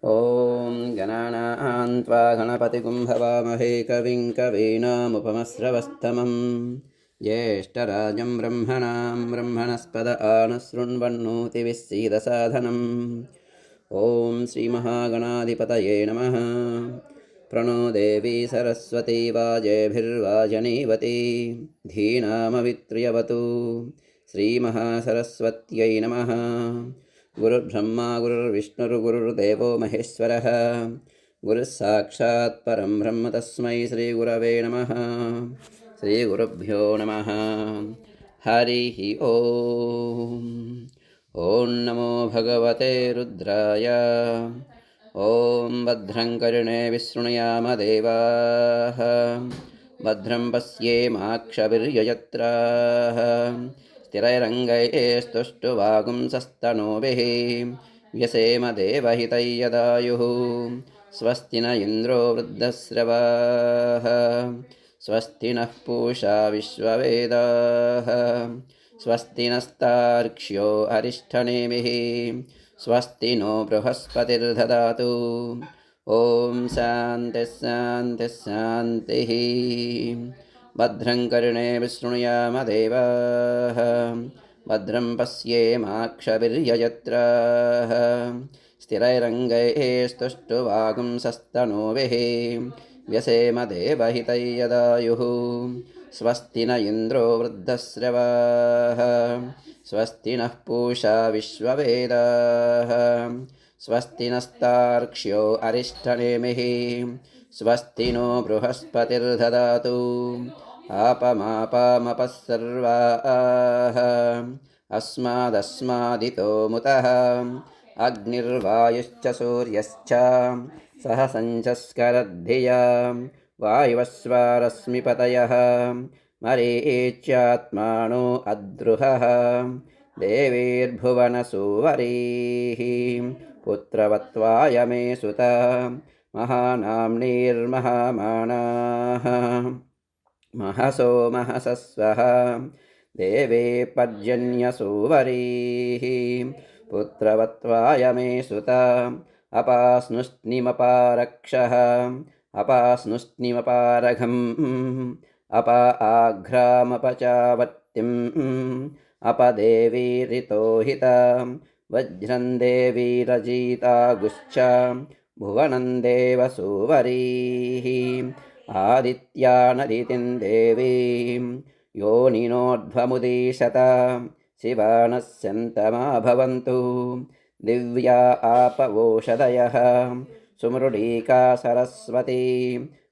ॐ गणानां त्वा गणपतिं भवामहे कविं कवीनामुपमस्रवस्तमं ज्येष्ठराजं ब्रह्मणस्पद आनशृण्वन्नोतिविस्सीदसाधनम् ॐ श्रीमहागणाधिपतये नमः। प्रणो देवी सरस्वती वाजेभिर्वाजनीवती धीनामवित्र्यवतु श्रीमहासरस्वत्यै नमः। गुरुर्ब्रह्मा गुरुर्विष्णुर्गुरुर्देवो महेश्वरः गुरुस्साक्षात् परं ब्रह्म तस्मै श्रीगुरवे नमः। श्रीगुरुभ्यो नमः। हरिः ॐ। ॐ नमो भगवते रुद्राय। ॐ भद्रं कर्णे विशृणुयाम देवाः भद्रं पश्येमाक्षभिर्यजत्राः स्थिरैरङ्गैस्तुष्टुवागुंसस्तनूभिः व्यसेम देवहितैयदायुः स्वस्ति न इन्द्रो वृद्धश्रवाः स्वस्ति नः पूषा विश्ववेदाः स्वस्ति नस्तार्क्ष्यो अरिष्ठनेमिः स्वस्ति नो बृहस्पतिर्दधातु। ॐ शान्तिः शान्तिः शान्तिः। भद्रं कर्णे विशृणुयाम देवाः भद्रं पश्येमाक्षभिर्यजत्राः स्थिरैरङ्गैस्तुष्टुवागुंसस्तनूभिः व्यसेम देवहितैयदायुः स्वस्ति न इन्द्रो वृद्धश्रवाः स्वस्ति नः पूषा विश्ववेदाः स्वस्ति नस्तार्क्ष्यो अरिष्ठनेमिः स्वस्ति नो बृहस्पतिर्दधातु। आपमापामपः सर्वाः अस्मादस्मादितो मुतः अग्निर्वायुश्च सूर्यश्च सहसञ्चस्करद्धिया वायुवस्वारश्मिपतयः मरीच्यात्मानो अद्रुहः देवीर्भुवनसुवरीः पुत्रवत्वायमे सुता महानाम्नीर्महामानाः महसो महसस्वः देवे पर्जन्यसुवरीः पुत्रवत्वायमे सुता अपास्नुष्णिमपारक्षः अपास्नुष्णिमपारघम् अप आघ्रामपचावत्तिम् अपदेवीरितोहिता वज्रं देवीरजितागुश्च भुवनं देवसुवरीः आदित्यानदितिं देवीं योनिनोर्ध्वमुदीशत शिवानस्यन्तमा भवन्तु दिव्या आपवोषधयः सुमृडीका सरस्वती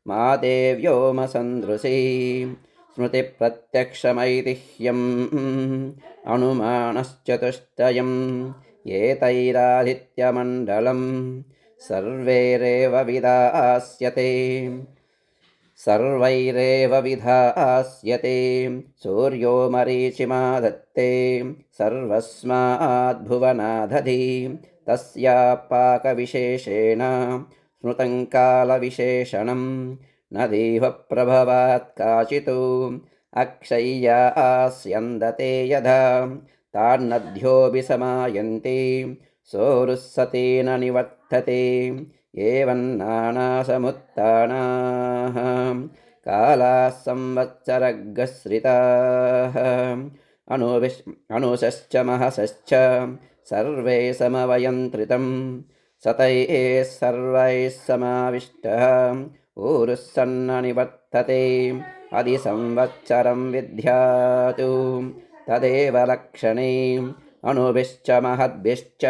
मा देव्योमसन्दृशी स्मृतिप्रत्यक्षमैतिह्यम् अनुमानश्चतुष्टयम् एतैरादित्यमण्डलं सर्वैरेव विधास्यते सूर्यो मरीचिमा दत्ते सर्वस्माद्भुवनादधि तस्या पाकविशेषेण स्मृतं कालविशेषणं नदीव प्रभवात् काचित् अक्षय्या आस्यन्दते यथा तान्नद्योऽपि समायन्ति सोरुस्सतेन निवर्तते एवं नानासमुत्थानाः कालाः संवत्सरगश्रिताः अनुशश्च महसश्च सर्वे समवयन्त्रितं सतैः सर्वैः समाविष्टः ऊरुस्सन्न निवर्तते अधिसंवत्सरं विद्यातु तदेव लक्षणे अनुभिश्च महद्भिश्च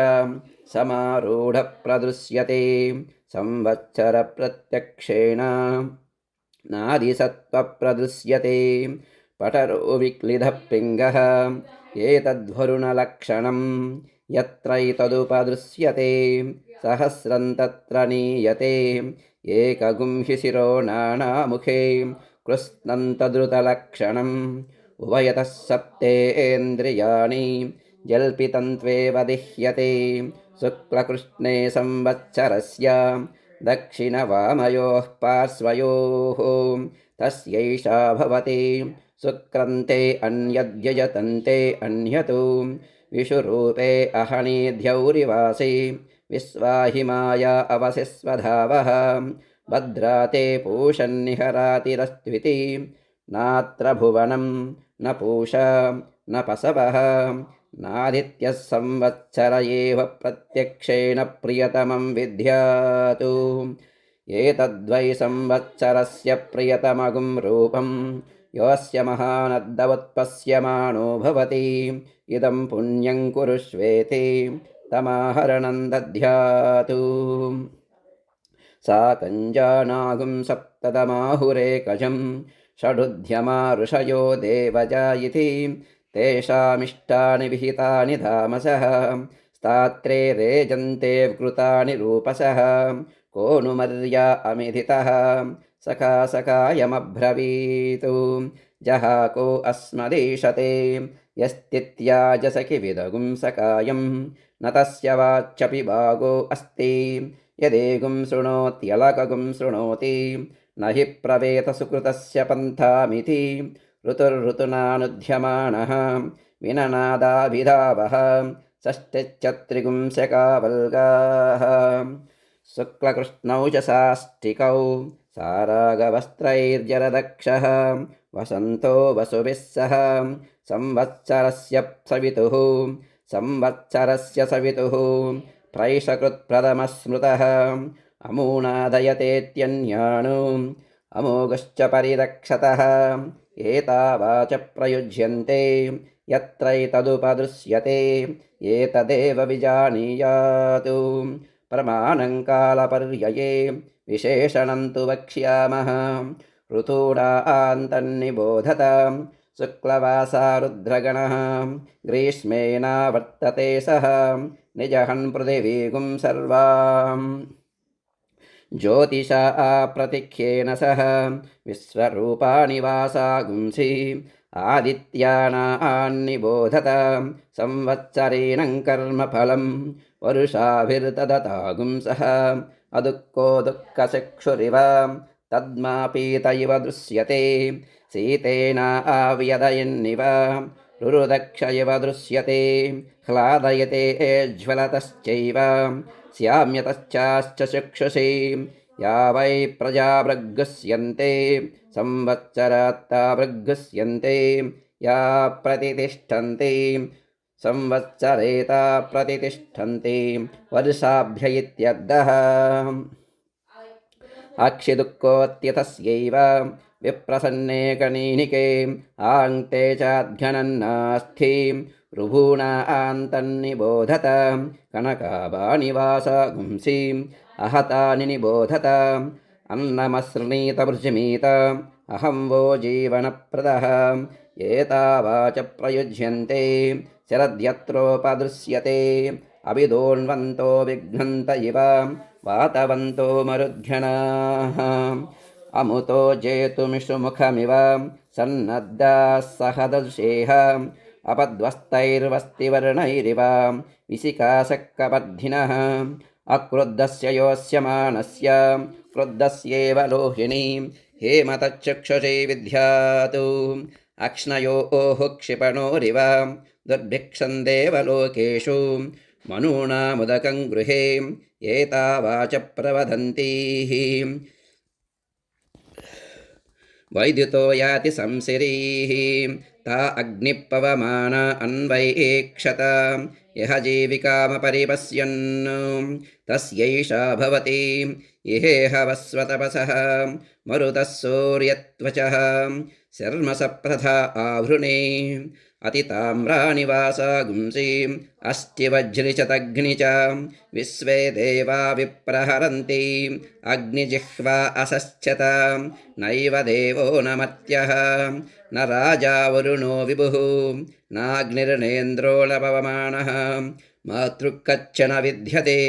समारूढप्रदृश्यते संवत्सरप्रत्यक्षेण नादिसत्त्वप्रदृश्यते पटरो विक्लिधपिङ्गः एतद्वरुणलक्षणं यत्रैतदुपदृश्यते सहस्रं तत्र नीयते एकगुंहि शिरो नानामुखे कृत्स्नन्तद्रुतलक्षणम् उभयतः सप्तेन्द्रियाणि जल्पितन्त्वेव दिह्यते शुक्लकृष्णे संवत्सरस्य दक्षिणवामयोः पार्श्वयोः तस्यैषा भवति शुक्रन्ते अन्यद्यजतन्ते अन्यतो विषुरूपे अहनीध्यौरिवासि विश्वाहिमाया अवसिस्वधावः भद्राते पूषन्निहरातिरस्त्विति नात्र भुवनं न पूषा न पशवः नादित्यः संवत्सर एव प्रत्यक्षेण प्रियतमं विद्यातु एतद्वै संवत्सरस्य प्रियतमगुं रूपं योऽस्य महानद्दवत्पश्यमाणो भवति इदं पुण्यं कुरुष्वेति तमाहरणं दध्यातु सा कञ्जानागुं सप्ततमाहुरेकजं षडुध्यमा ऋषयो देवजा इति तेषामिष्टानि विहितानि धामसः स्तात्रे रेजन्ते कृतानि रूपसः को नु मर्या अमिधितः सखायमब्रवीतु जहाको अस्मदीशते यस्तित्याजसखि विदगुं सकायं न तस्य वाच्यपि भागो अस्ति यदेगुं शृणोत्यलकगुं शृणोति न हि प्रवेतसुकृतस्य पन्थामिति ऋतुर्ऋतुनानुध्यमानः विननादाभिधावः षष्टिश्चत्रिगुंशकावल्गाः शुक्लकृष्णौ च साष्टिकौ सारागवस्त्रैर्जरदक्षः वसन्तो वसुभिः सह संवत्सरस्य सवितुः प्रैषकृत्प्रथमस्मृतः अमूनादयतेत्यन्यानो अमोघश्च परिरक्षतः एतावाच प्रयुज्यन्ते यत्रैतदुपदृश्यते एतदेव विजानीयातु प्रमाणं कालपर्यये विशेषणं तु वक्ष्यामः ऋतूनान्तन्निबोधत शुक्लवासा रुद्रगणः ग्रीष्मेणावर्तते सः निजहन् पृथिवीगुं सर्वाम् ज्योतिषा प्रतिख्येन सह विश्वरूपाणि वासागुंसि आदित्यानान्निबोधत संवत्सरेणं कर्मफलं वरुषाभिर्ददतागुं सः अदुःखो दुःखचक्षुरिव तद्मापीत इव दृश्यते शीतेनाव्यदयन्निव रुरुदक्ष इव दृश्यते ह्लादयते ज्वलतश्चैव स्याम्यतश्चाश्च चक्षुषी या वै प्रजा भृग्गुस्यन्ते संवत्सरात्ता भृग्गुस्यन्ते या प्रतितिष्ठन्ति संवत्सरेता प्रतितिष्ठन्ति वर्षाभ्य इत्यर्थः अक्षिदुःखोऽत्यतस्यैव विप्रसन्ने कनीनिके आङ्क्ते चाध्यनन्नास्थि ऋभूणान्तन्निबोधत कनकाबाणि वासागुंसि अहतानि निबोधत अन्नमसृणीतवृजिमीत अहं वो जीवनप्रदः एतावाच प्रयुज्यन्ते शरद्यत्रोपदृश्यते अभिदोन्वन्तो विघ्नन्त इव वातवन्तो मरुद्घ्यणाः अमुतो जेतुमिषुमुखमिव सन्नद्धाः सहदर्शेह अपद्वस्तैर्वस्तिवर्णैरिव विशिकाशक्कपर्धिनः अक्रुद्धस्य योऽस्यमानस्य क्रुद्धस्येव लोहिणी हेमतच्चक्षुषे विद्यातु अक्ष्णयोः क्षिपणोरिव दुर्भिक्षं देवलोकेषु मनूनामुदकं गृहे एतावाच प्रवदन्तीः वैद्युतो याति संसिरीः ता अग्निपवमाना अन्वैक्षत यह जीविकामपरिपश्यन् तस्यैषा भवति इहेह वस्वतपसः मरुतः सूर्यत्वचः शर्मसप्रथा आवृणे अतिताम्राणि वासागुंसि अस्थिवज्रि च तग्नि च विश्वे देवा विप्रहरन्ति अग्निजिह्वा असश्चत नैव देवो न मर्त्यः न राजा वरुणो विभुः नाग्निर्नेन्द्रो न पवमानः मातृकच्चन विद्यते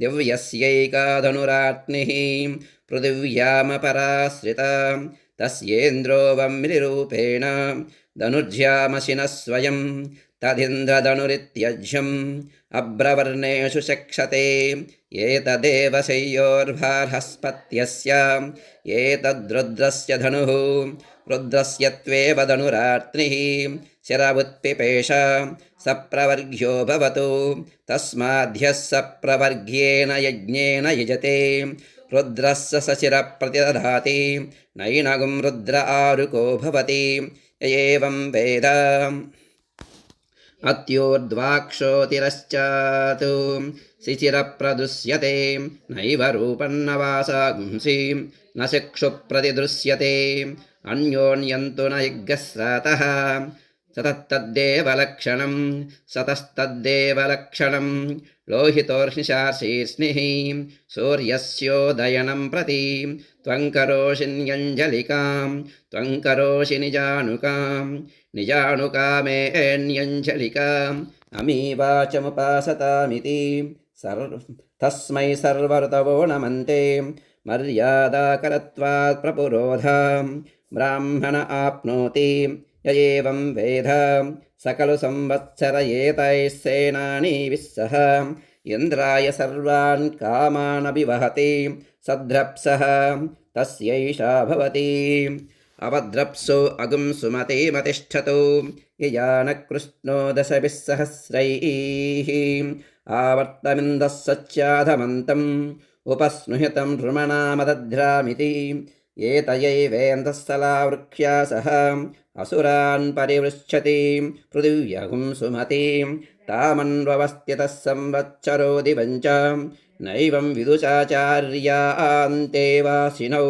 दिव्यस्यैका धनुरात्निः पृथिव्यामपराश्रिता तस्येन्द्रो वम्निरूपेण धनुर्ज्यामशिनः स्वयं तदिन्द्रधनुरित्यज्यम् अभ्रवर्णेषु चक्षते एतदेव शय्योर्भार्हस्पत्यस्य एतद्रुद्रस्य धनुः रुद्रस्य त्वेव धनुरात्निः शिरवुत्पिपेष सप्रवर्ग्यो भवतु तस्माद्ध्यः सप्रवर्ग्येन यज्ञेन यजते रुद्रस्य सशिरप्रतिदधाति नैनगुं रुद्र आरुको भवति य एवं वेद अत्योर्ध्वाक्षोतिरश्चातु शिशिरप्रदुष्यते नैव रूपन्न वासागुंसि न चक्षुप्रतिदृश्यते अन्योन्यन्तु न यज्ञस्रातः सतस्तद्देवलक्षणं सतस्तद्देवलक्षणं लोहितोर्षिशाशीर्ष्णिः सूर्यस्योदयनं प्रति त्वं करोषि न्यञ्जलिकां त्वं करोषि निजानुकां निजानुकामेऽन्यञ्जलिकाम् अमीवाचमुपासतामिति तस्मै सर्वऋतवो नमन्ते मर्यादाकरत्वात् प्रपुरोधां ब्राह्मण आप्नोति य एवं वेद सकलु संवत्सर एतैः सेनानीभिः सह इन्द्राय सर्वान् कामान् अभिवहति सद्रप्सः तस्यैषा भवति अवद्रप्सो अगुं सुमतिमतिष्ठतु ययानकृष्णो दशभिः सहस्रैः आवर्तमिन्दः सच्चाधमन्तम् उपस्नुहितं नृमणामदध्रामिति एतयैवेन्दस्थलावृक्ष्या सह असुरान् परिवृच्छति पृथिव्यगुं सुमतिं तामन्ववस्थितः संवत्सरो दिवञ्च नैवं विदुषाचार्यान्ते वासिनौ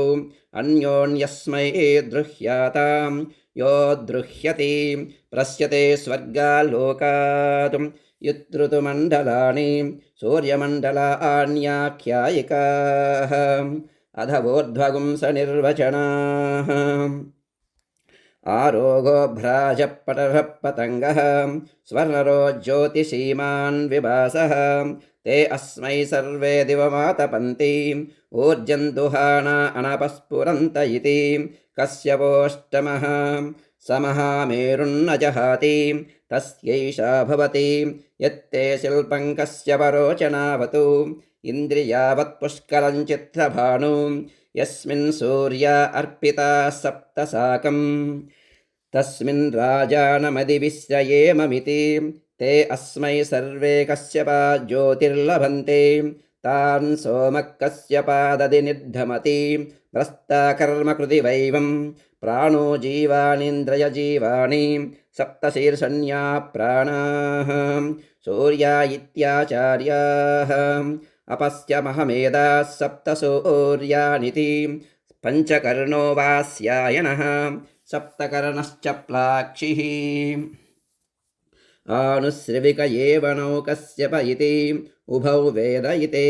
अन्योन्यस्मै द्रुह्यातां यो द्रुह्यति प्रस्यते स्वर्गाल्लोकात् युत्ऋतुमण्डलानि सूर्यमण्डलान्याख्यायिकाः अधवोर्ध्वगुंसनिर्वचनाः आरोगो भ्राजपटः पतङ्गः स्वर्णरो ज्योतिषीमान् विभासः ते अस्मै सर्वे दिवमातपन्ति ऊर्जन्तुहाना अनपस्फुरन्त इति कश्यपोऽष्टमः समहामेरुन्न जहाति तस्यैषा भवति यत्ते शिल्पं कश्यपरोचनावतु इन्द्रियावत्पुष्कलं चित्रभानु यस्मिन् सूर्या अर्पिता सप्तसाकं तस्मिन् राजानमधिविश्रयेममिति ते अस्मै सर्वे कश्यपा ज्योतिर्लभन्ते तान् सोमः कश्यपादधि निर्धमति भ्रष्टाकर्मकृति वैवं प्राणो जीवानीन्द्रियजीवानि सप्तशीर्षण्या प्राणाः सूर्या इत्याचार्याः अपश्यमहमेधाः सप्तसूर्यानिति पञ्चकर्णो वास्यायनः सप्तकर्णश्च प्लाक्षिः आनुश्रिविक एव नौ कश्यप इति उभौ वेद इति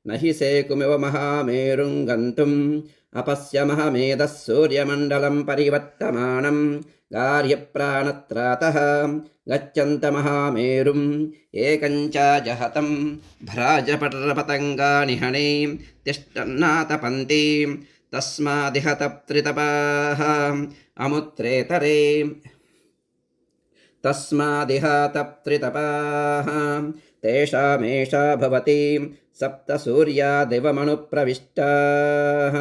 न हि सेकुमिव महामेरुं गन्तुम् अपश्यमहमेधः सूर्यमण्डलं परिवर्तमानं गार्यप्राणत्रातः गच्छन्तमहामेरुम् एकञ्च जहतं भ्राजपटरपतङ्गानिहणे तिष्ठन्नातपन्ति तस्मादिह तप्त्रितपाः अमुत्रेतरे तस्मादिह तप्त्रितपाः तेषामेषा भवति सप्तसूर्या दिवमनुप्रविष्टाः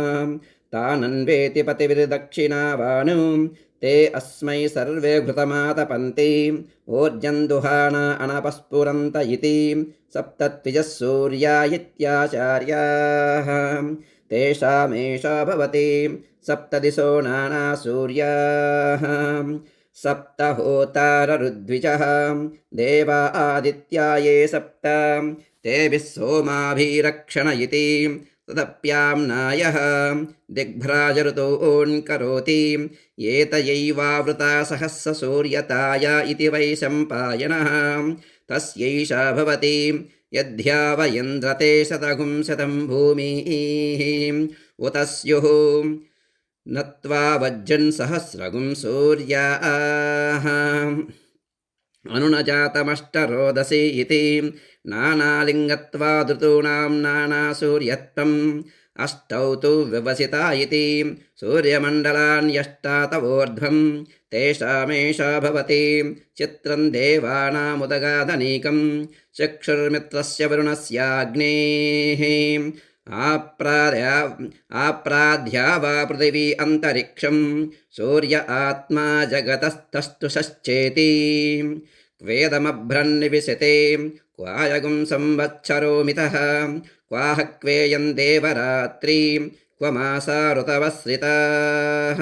तानन्वेति पतिभिर्दक्षिणावानु ते अस्मै सर्वे घृतमातपन्ति ऊर्जन्दुहाना अनपस्फुरन्त इति सप्तत्विजः सूर्या इत्याचार्याः तेषामेषा भवति सप्तदिशो नाना सूर्याः सप्तहोताररुद्विजः देवा आदित्या ये सप्त तेभिः सोमाभिरक्षण इति तदप्याम्नायः दिग्भ्राजऋतून् करोति एतयैवावृता सहस्रसूर्यताया इति वै सम्पायनः तस्यैषा भवति यद्ध्यावयन्द्रते शतगुं शतं भूमिः उत स्युः नत्वा वज्रन् सहस्रगुं सूर्याः अनुनजातमष्टरोदसी इति नानालिङ्गत्वादृतूनां नानासूर्यत्वम् अष्टौ तु व्यवसिता इति सूर्यमण्डलान्यष्टातवोर्ध्वं तेषामेषा भवति चित्रं देवानामुदगादनीकं चक्षुर्मित्रस्य वरुणस्याग्नेः आप्राध्या वा पृथिवी अन्तरिक्षं सूर्य आत्मा जगतस्तस्तु षश्चेति क्वेदमभ्रन्निविशते क्वायगुं संवत्सरो मितः क्वाह क्वेयं देवरात्रि क्व मासा ऋतवश्रिताः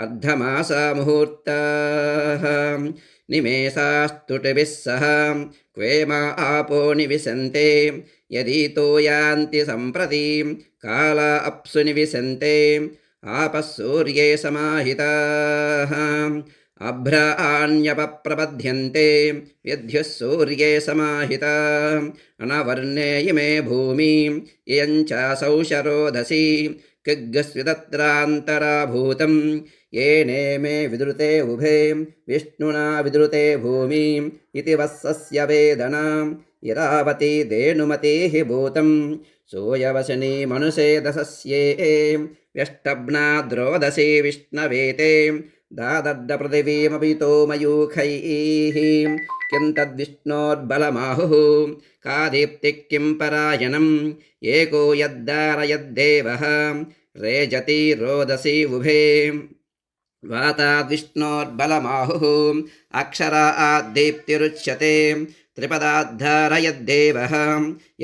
अर्धमासा मुहूर्ताः निमेषास्तुटिभिः सह क्वेमा आपो निविशन्ते यदीतो यान्ति सम्प्रति काला अप्सु निविशन्ते आपः सूर्ये समाहिताः अभ्राण्यपप्रपद्यन्ते विद्युः सूर्ये समाहिता अनवर्णे इमे भूमि इयञ्चासौ शरोधसि किग्गस्विदत्रान्तराभूतं येने मे विद्रुते उभे विष्णुना विद्रुते भूमि इति वत्सस्य वेदना इरावती धेनुमतिः भूतं सूयवसनी मनुषे दशस्ये व्यष्टब्ना द्रोदसी विष्णवेते दादड्डपृथिवीमपितो मयूखैः किं तद्विष्णोर्बलमाहुः का दीप्तिः किं परायणम् एको यद्दारयद्देवः रेजति रोदसी उभे वाताद्विष्णोर्बलमाहुः अक्षरा आद्दीप्तिरुच्यते त्रिपदाद्धारयद्देवः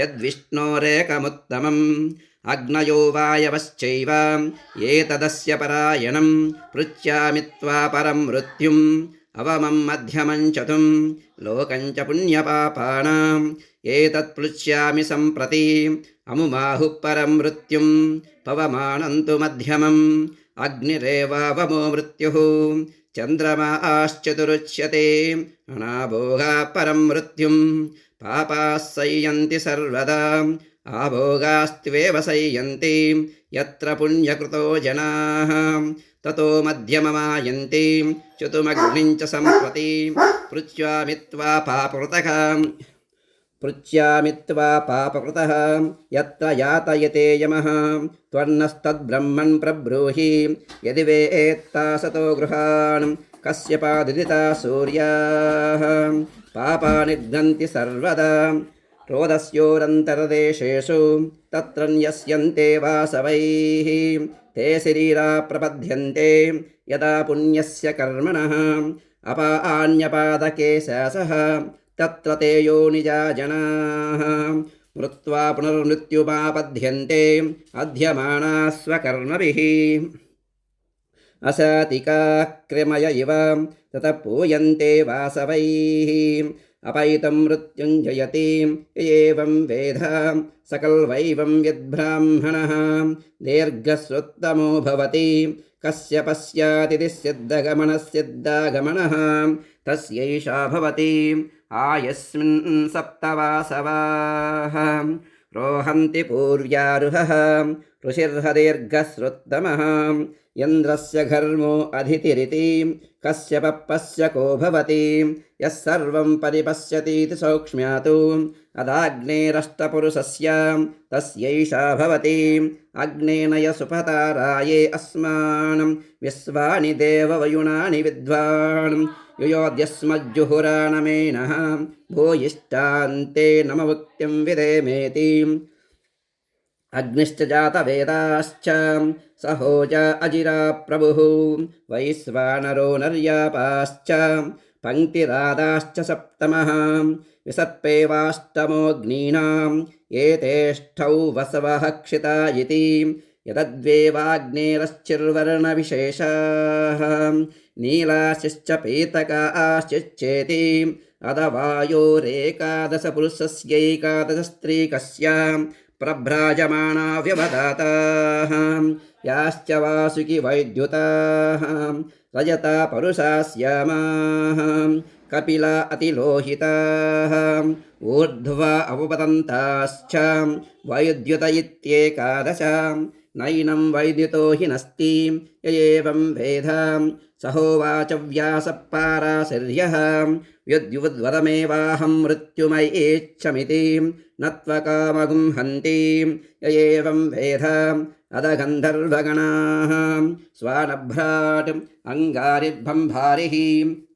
यद्विष्णोरेकमुत्तमम् अग्नयो वायवश्चैव एतदस्य परायणं पृच्छामि त्वा परं मृत्युम् अवमं मध्यमं चतुं लोकं च पुण्यपापानाम् एतत् पृच्छामि सम्प्रति अमुमाहुः परं मृत्युं पवमानं तु मध्यमम् अग्निरेवावमो मृत्युः चन्द्रमाश्चतुरुच्यते अनाभोगाः परं मृत्युं पापाः सय्यन्ति सर्वदा आभोगास्त्वेव सय्यन्ति यत्र पुण्यकृतो जनाः ततो मध्यममायन्ति चतुमग्निं च सम्प्रति पृच्छामि त्वा पापकृतः यत्र यातयते यमः त्वर्नस्तद्ब्रह्मन् प्रब्रूहि यदि वेत्ता सतो गृहान् कस्यपादिदिता सूर्याः पापानि घ्नन्ति सर्वदा रोदस्योरन्तरदेशेषु तत्र न्यस्यन्ते वासवैः ते शरीरा प्रपद्यन्ते यदा पुण्यस्य कर्मणः अपान्यपादके शासः तत्र ते योनिजा जनाः मृत्वा पुनर्मृत्युमापद्यन्ते अध्यमाना स्वकर्मभिः असातिकाक्रिमय इव ततः पूयन्ते वासवैः अपैतं मृत्युञ्जयति एवं वेद सकल्वैवं यद्ब्राह्मणः दीर्घश्रुत्तमो भवति कस्य पश्यातिथि सिद्धगमनः तस्यैषा भवति आयस्मिन् सप्तवासवाः रोहन्ति पूर्व्यारुहः ऋषिर्हदीर्घश्रुत्तमः यन्द्रस्य घर्मो अधितिरिति कस्य पप्पस्य को भवति यः सर्वं परिपश्यतीति सौक्ष्म्यातु अदाग्नेरष्टपुरुषस्य तस्यैषा भवति अग्नेनय सुपताराये अस्मान् विश्वानि देववयुनानि विद्वान् युयोद्यस्मज्जुहुरानमेनः भूयिष्ठान्ते नममुक्तिं विदेमेति अग्निश्च जातवेदाश्च सहोज अजिरा प्रभुः वैश्वानरो नर्यापाश्च पङ्क्तिरादाश्च सप्तमः विसर्पेवाष्टमोऽग्नीनाम् एतेष्ठौ वसवः क्षिता इति यदद्वेवाग्नेरश्चिर्वर्णविशेषाः नीलाशिश्च पीतकाश्चिच्चेति अदवायोरेकादशपुरुषस्यैकादशस्त्रीकस्य प्रभ्राजमाना व्यवदाताः याश्च वासुकि वैद्युताः रजता परुषा श्यामाः कपिला अतिलोहिताः ऊर्ध्वा अवपतन्ताश्च वैद्युत इत्येकादश नैनं वैद्युतो हि नस्ति य एवं वेद सहोवाच व्यासपाराशर्यः यद्युवद्वदमेवाहं मृत्युमयेच्छमिति न त्वकामगुं हन्ति य एवं वेद अदगन्धर्वगणाः स्वानभ्राट् अङ्गारिर्भम्भारिः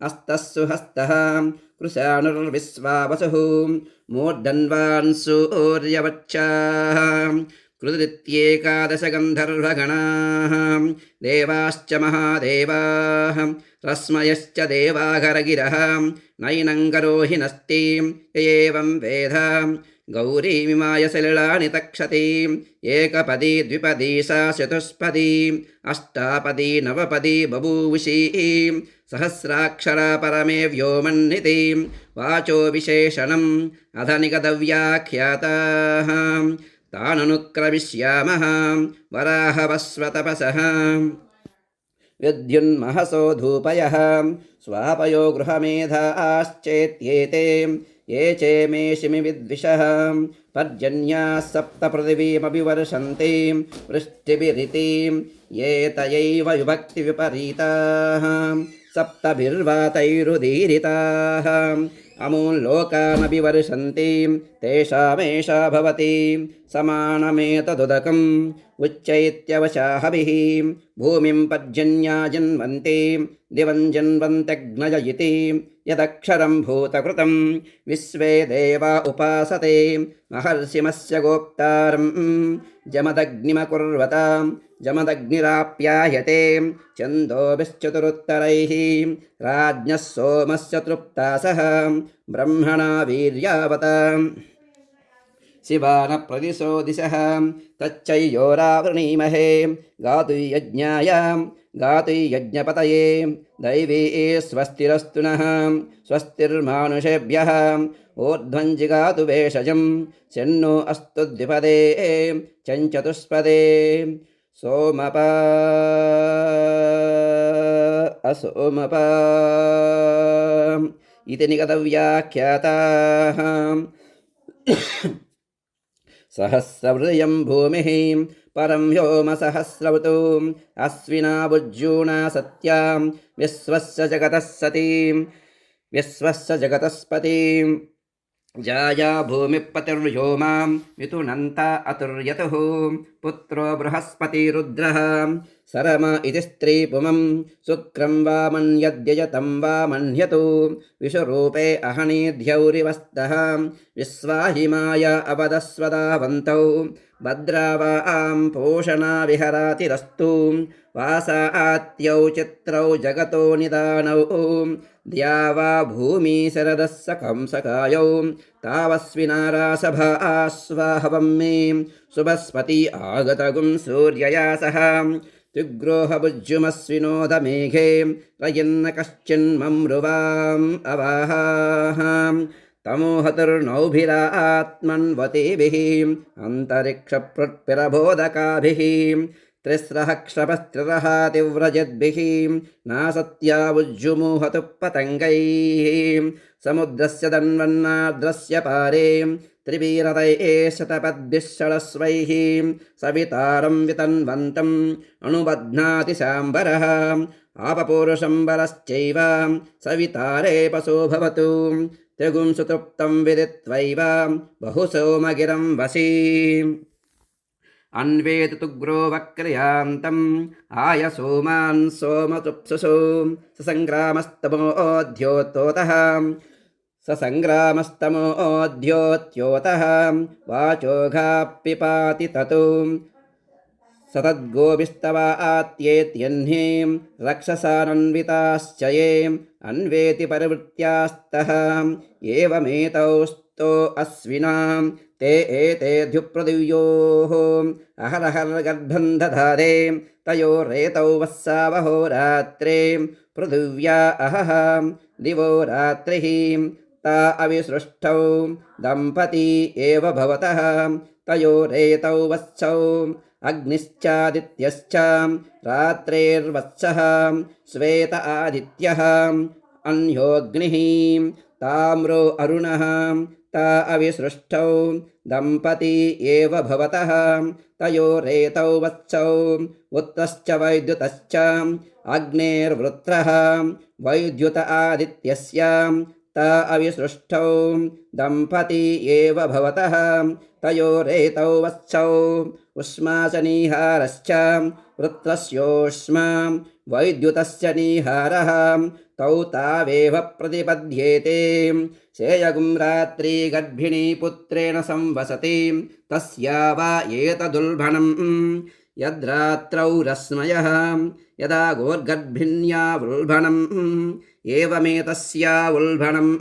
अस्तस्सु हस्तः कृशानुर्विश्वावसुः मूर्धन्वान् सूर्यवक्षाः कृदित्येकादश गन्धर्वगणाः देवाश्च महादेवाः रश्मयश्च देवाघरगिरः नैनं करोहि नस्ति य एवं वेद गौरीमिमाय सलिलानि तक्षति एकपदी द्विपदी सा चतुष्पदी अष्टापदी नवपदी बभूवुषी सहस्राक्षरा परमे व्योमन्निति वाचो विशेषणम् अधनिगतव्याख्याताः ताननुक्रमिष्यामः वराहवस्वतपसः विद्युन्महसो धूपयः स्वापयो गृहमेधाश्चेत्येते ये चेमेशिमि विद्विषः पर्जन्याः सप्त पृथिवीमपि वर्षन्ति वृष्टिभिरिति ये तयैव विभक्तिविपरीताः सप्तभिर्वातैरुदीरिताः अमूल्लोकानपि वर्षन्ति तेषामेषा भवति समानमेतदुदकम् उच्चैत्यवशाहभिः भूमिं पर्जन्या जन्वन्ति दिवं जन्वन्त्यग्नय इति यदक्षरं भूतकृतं विश्वे देवा उपासते महर्षिमस्य गोप्तारं जमदग्निमकुर्वता जमदग्निराप्यायते छन्दोभिश्चतुरुत्तरैः राज्ञः सोमस्य तृप्तासः ब्रह्मणा वीर्यावता शिवान प्रदिशो दिशः तच्चयोरावृणीमहे गातुयज्ञाय गातुयज्ञपतये दैवी स्वस्तिरस्तु नः स्वस्तिर्मानुषेभ्यः ऊर्ध्वं जिगातु भेषजं शन्नो अस्तु द्विपदे चतुष्पदे सोमपा असोमपा इति निगतव्याख्याताः सहस्रवृयं भूमिः परं व्योमसहस्रवतु अश्विना बुज्जूना सत्यां विश्वस्य जगतः सती विश्वस्य जगतस्पति जाया भूमिपतिर्व्योमा मिथुनन्ता अतुर्यतुः पुत्रो बृहस्पतिरुद्रः सरम इति स्त्रीपुमं शुक्रं वा मन्यद्यजतं वा मन्यतु विषुरूपे अहनीध्यौरिवस्तः विश्वाहिमाया अवदस्वदावन्तौ भद्रावां पोषणा विहरातिरस्तु वासा आत्यौ चित्रौ जगतो निदानौ द्यावा भूमि शरदः सकंसकायौ तावस्विनारासभा स्वाहवं मे सुबस्पति आगतगुं सूर्यया सह त्युग्रोहभुज्युमस्विनोदमेघे रयन्न कश्चिन्ममृवाम् अवाहाः तमोहतुर्नौभिरात्मन्वतीभिः अन्तरिक्षप्रत्पिरबोधकाभिः त्रिस्रः क्षपस्त्रिरः तिव्रजद्भिः नासत्यावुज्जुमुहतु पतङ्गैः समुद्रस्य दन्वन्नाद्रस्य पारे त्रिवीरतैः शतपद्भिः सवितारं वितन्वन्तम् अनुबध्नाति शाम्बरः आपपूरुषम्बरश्चैव सवितारे पशो भवतु त्रिगुं सुतृप्तं विदित्वैव बहुसोमगिरं वशी अन्वेति तुग्रो वक्रियान्तम् आयसोमान् सोमतुप्सुषु ससङ्ग्रामस्तमोऽध्योत्तोतः ससङ्ग्रामस्तमोऽध्योत्योतः वाचोघाप्पिपाति ततो सतद्गोभिस्तवा आत्येत्यह्नीं रक्षसानन्विताश्च ये अन्वेति परिवृत्यास्तः एवमेतौ स्तो अश्विनां ते एतेऽध्युप्रदिव्योः अहरहर्गर्भं दधाते तयोरेतौ वस्सावहोरात्रे पृथिव्या अहः दिवो रात्रिः ता अविसृष्टौ दम्पती एव भवतः तयोरेतौ वत्सौ अग्निश्चादित्यश्च रात्रेर्वत्सः श्वेत आदित्यः अन्योऽग्निः ताम्रो अरुणः ता अविसृष्टौ दम्पती एव भवतः तयोरेतौ वत्सौ उत्तश्च वैद्युतश्च अग्नेर्वृत्रः वैद्युत आदित्यस्य ता अविसृष्टौ दम्पती एव भवतः तयोरेतौ वत्सौ उष्मा च नीहारश्च वृत्रस्योष्मा वैद्युतस्य नीहारः तौ तावेव प्रतिपद्येते सेयगुं रात्री गर्भिणी पुत्रेण संवसति तस्या वा एतदुल्भणम् यद्रात्रौ रश्मयः यदा गोर्गर्भिण्या उल्भणम् एवमेतस्या उल्भणम्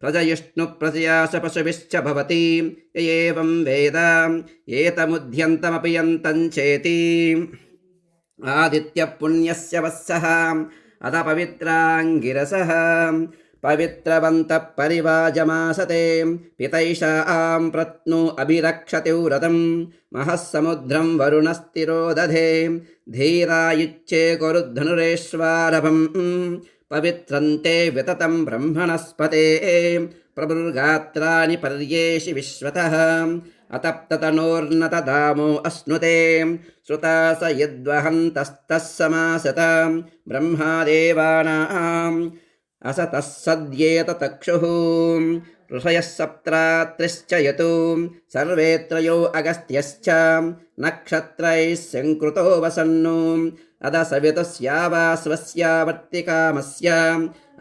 प्रजयिष्णुप्रजया च पशुभिश्च भवति य एवं वेद एतमुद्यन्तमपि यन्तञ्चेति आदित्यः पुण्यस्य वत्सः अथ पवित्राङ्गिरसः पवित्रवन्तः परिवाजमासते पितैषां प्रत्नो अभिरक्षति व्रतं महःसमुद्रं वरुणस्तिरो दधे धीरायुच्चे कुरुद्धनुरेश्वारभम् पवित्रन्ते विततं ब्रह्मणस्पते प्रभुर्गात्राणि पर्येषि विश्वतः अतप्ततनोर्नतदामो अश्नुते श्रुता स यद्वहन्तस्तः समासत ब्रह्मादेवानाम् असतः सद्येततक्षुः ऋषयः सप्त्रात्रिश्च यतु सर्वे त्रयो अगस्त्यश्च नक्षत्रैः सङ्कृतो वसन्नु अदसवितुस्यावा स्वस्यावर्तिकामस्य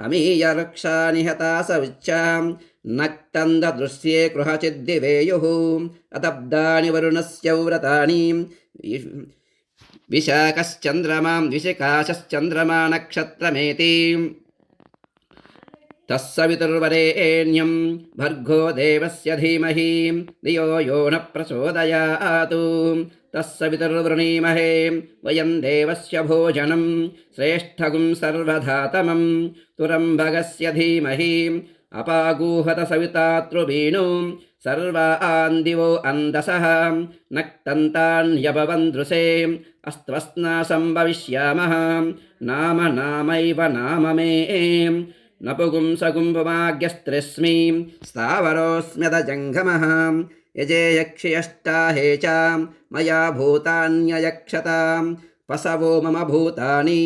अमीयरक्षा निहता स उच्च नक्तन्ददृश्ये गृहचिद्दिवेयुः अतब्दानि वरुणस्य व्रतानि विशाखश्चन्द्रमां द्विशिखाशश्चन्द्रमा नक्षत्रमेति तस्सवितुर्वरेण्यं भर्गो देवस्य धीमहि धियो यो न प्रचोदयातु तस्सवितुर्वृणीमहे वयं देवस्य भोजनं श्रेष्ठगुं सर्वधातमं तुरम्भगस्य धीमहि अपागूहत सवितातृवीणु सर्वान् दिवो अन्दसः नक्तन्तान्यभवन्दृशे अस्त्वस्ना सम्भविष्यामः नाम नामैव नाम मे नपुगुंसगुम्भमाग्यस्त्रिस्मि स्थावरोऽस्म्यदजङ्गमः यजे यक्षियष्टाहे च मया भूतान्ययक्षता पशवो मम भूतानि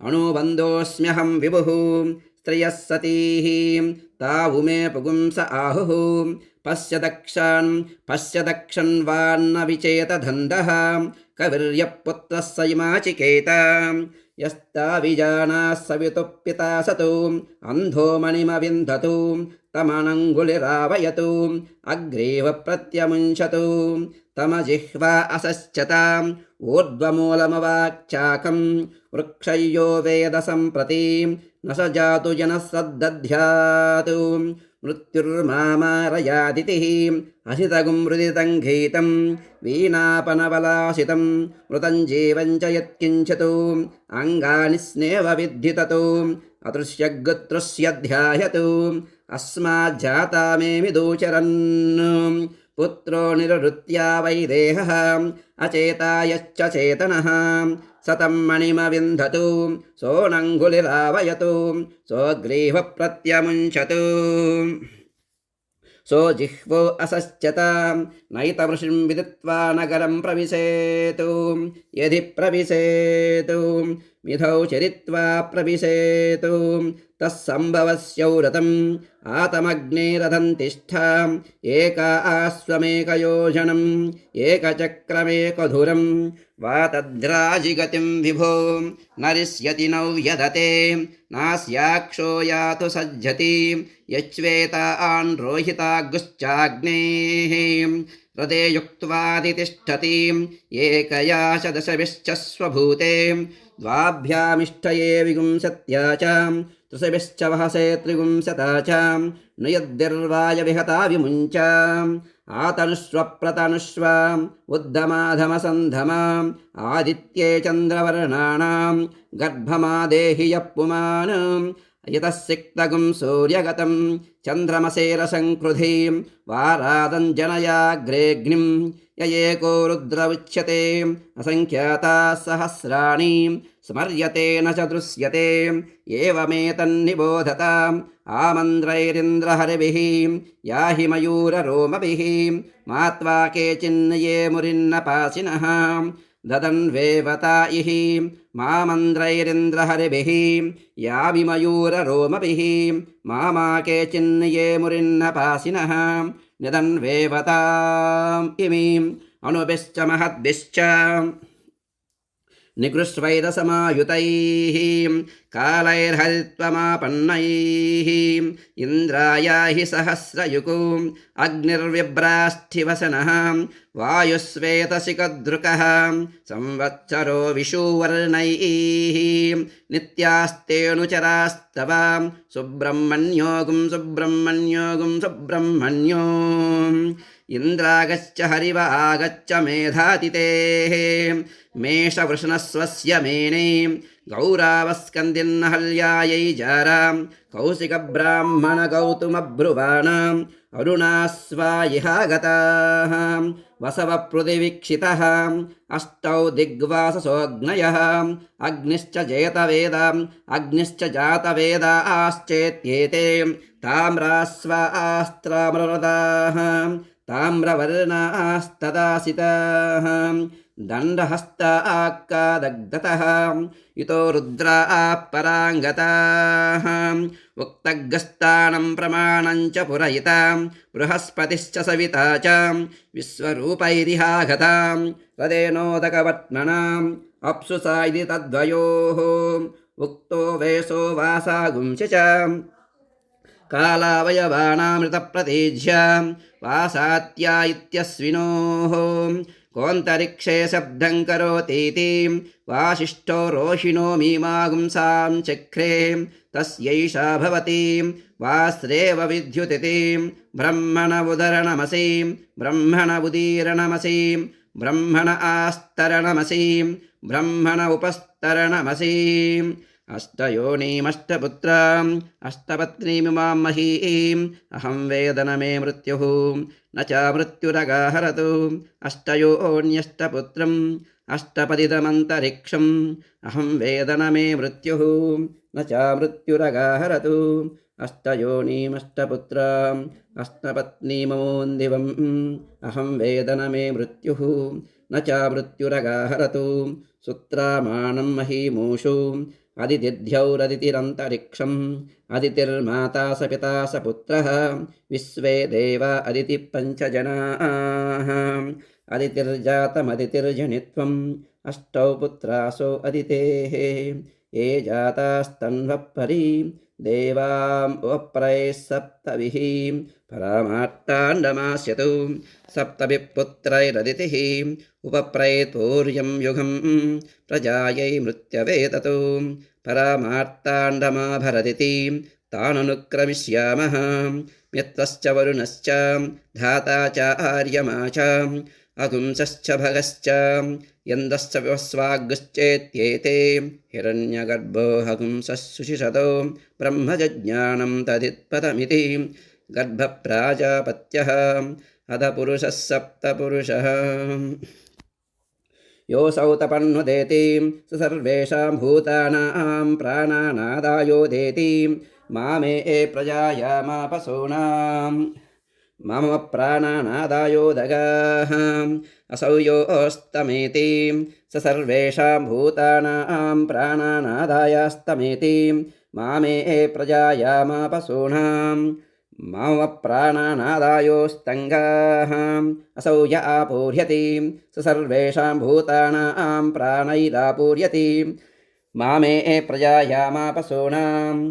अणुबन्धोऽस्म्यहं विभुः स्त्रियः सतीः तावुमे पुगुंस आहुः पश्य दक्षन्वान्न विचेतधन्दः कविर्यः पुत्रः स इमाचिकेत यस्ताविजानाः सवितुः पिता सतु अन्धो मणिमविन्दतु तमनङ्गुलिरावयतु अग्रेव प्रत्यमुञ्चतु तमजिह्वा असश्चताम् ऊर्ध्वमूलमवाक्चाकं वृक्षयो वेद सम्प्रति न स जातु जनः सद्दध्यातु मृत्युर्मामारयादितिः हसितगुं हृदितं गीतं वीणापनवलासितं मृतं जीवं च यत्किञ्चित् अङ्गानि स्नेव विद्धि ततो अदृश्यगुत्रस्यध्यायतु अस्माज्जाता मे विदूचरन् पुत्रो निरृत्या वैदेहः अचेतायश्च चेतनः सतं मणिमविन्दतु सोऽनङ्गुलिरावयतु सोऽग्रीव प्रत्यमुञ्चतु सोऽजिह्वो असश्चता नैतवृषिं विदित्वा नगरं प्रविशेतु यदि प्रविशेतु मिथौ चरित्वा प्रविशेतु तस्सम्भवस्यौरतम् आतमग्नेरथं तिष्ठा एका आश्वमेकयोजनम् एकचक्रमेकधुरम् वातद्राजिगतिं विभो नरिष्यति नौ यदते नास्याक्षो यातु सज्जति यच्वेतान् रोहितागुश्चाग्नेः हृदे युक्त्वादितिष्ठति एकया च दशभिश्च स्वभूते द्वाभ्यामिष्टये विगुंसत्या च त्रिशभिश्च वहसे त्रिगुंसता च नुयद्दिर्वाय विहता विमुञ्च आतनुष्व प्रतनुष्व उद्धमाधमसन्धमा आदित्ये चन्द्रवर्णानां गर्भमादेहि यः पुमान् यतः सिक्तगुं सूर्यगतं चन्द्रमसेरसङ्कृधिं वारादञ्जनयाग्रेऽग्निं य एको रुद्र उच्यते असङ्ख्याता सहस्राणि स्मर्यते न च दृश्यते एवमेतन्निबोधता आमन्द्रैरिन्द्रहरिभिः याहि मयूररोमभिः मात्वा केचिन्नये मुरिन्नपासिनः ददन्वेवता इह मामन्द्रैरिन्द्रहरिभिः यावि मयूररोमभिः मामा केचिन्नये मुरिन्नपासिनः निदन्वेवताम् इमीम् अणुभिश्च महद्भिश्च निकृष्वैरसमायुतैः कालैर्हरित्वमापन्नैः इन्द्राय हि सहस्रयुगो अग्निर्व्यभ्राष्ठिवसनः वायुस्वेतशिखदृकः संवत्सरो विषुवर्णैः नित्यास्तेऽनुचरास्तव सुब्रह्मण्योगुं सुब्रह्मण्योगुं सुब्रह्मण्यो इन्द्रागच्छ हरिव आगच्छ मेधातिथेः मेषवृषणस्वस्य मेने गौरावस्कन्दिन्नहल्यायै जारां कौशिकब्राह्मणगौतुमब्रुवाणाम् अरुणास्वायिहा गताः वसवपृथिवीक्षितः अष्टौ दिग्वाससोऽग्नयः अग्निश्च जयतवेदाम् अग्निश्च जातवेदाश्चेत्येते ताम्रास्वास्त्रामृताः ताम्रवर्णास्तदासिताः दण्डहस्ताकादग्धतः इतो रुद्रा पराङ्गताः उक्तगस्तानं प्रमाणं च पुरयितां बृहस्पतिश्च सविता च विश्वरूपैरिहागतां तदेनोदकवर्त्मनाम् अप्सुसा इति तद्वयोः उक्तो वेशो वासागुंसि च कालावयवानामृतप्रतीज्या वासात्या इत्यस्विनोः कोऽन्तरिक्षे शब्दं करोतीति वासिष्ठो रोहिणो मीमागुंसां चक्रे तस्यैषा भवति वास्रेव विद्युतिति ब्रह्मण उदरणमसि ब्रह्मण उदीरणमसि ब्रह्मण आस्तरणमसि ब्रह्मण उपस्तरणमसि अष्टयोनीमष्टपुत्राम् अष्टपत्नीमिमां महीम् अहं वेद न मे मृत्युः न च मृत्युरगाहरतु अष्टयोन्यष्टपुत्रम् अष्टपदितमन्तरिक्षम् अहं वेद न मे मृत्युः न च मृत्युरगाहरतु अष्टयोनीमष्टपुत्राम् अष्टपत्नीममोन्दिवम् अहं वेद न मे मृत्युः न च मृत्युरगाहरतु सुत्रामाणं महीमूषु अदितिर्ध्यौरदितिरन्तरिक्षम् अदितिर्माता स पिता स पुत्रः विश्वे देवा अदिति पञ्चजनाः अदितिर्जातमदितिर्जनित्वम् अष्टौ पुत्रासो अदितेः ये जातास्तन्वपरि देवाम् वप्रैः सप्तभिः परामार्ताण्डमास्यतु सप्तभिः पुत्रैरदितिः उपप्रैतोर्यं युगं प्रजायै मृत्यवे ततो परामार्ताण्डमाभरदिति ताननुक्रमिष्यामः मित्रश्च वरुणश्च धाता च आर्यमा च अगुंसश्च भगश्च यन्दश्च विवस्वागश्चेत्येते हिरण्यगर्भो हगुंसः सुशिषतो ब्रह्मजज्ञानं तदित्पदमिति गर्भप्राजापत्यः अधपुरुषः सप्तपुरुषः योऽसौ तपन्नुदेति स सर्वेषां भूतानां प्राणानादायोदेति मामे प्रजायामापसूनाम् मम प्राणानादायोदगाः असौ योऽस्तमेति स सर्वेषां भूतानां प्राणानादायास्तमेति मामे प्रजायामापसूनाम् मम प्राणानादायोस्तङ्गाः असौ य आपूर्यति स सर्वेषां भूतानां प्राणैरापूर्यति मामे प्रजायामापसूनाम्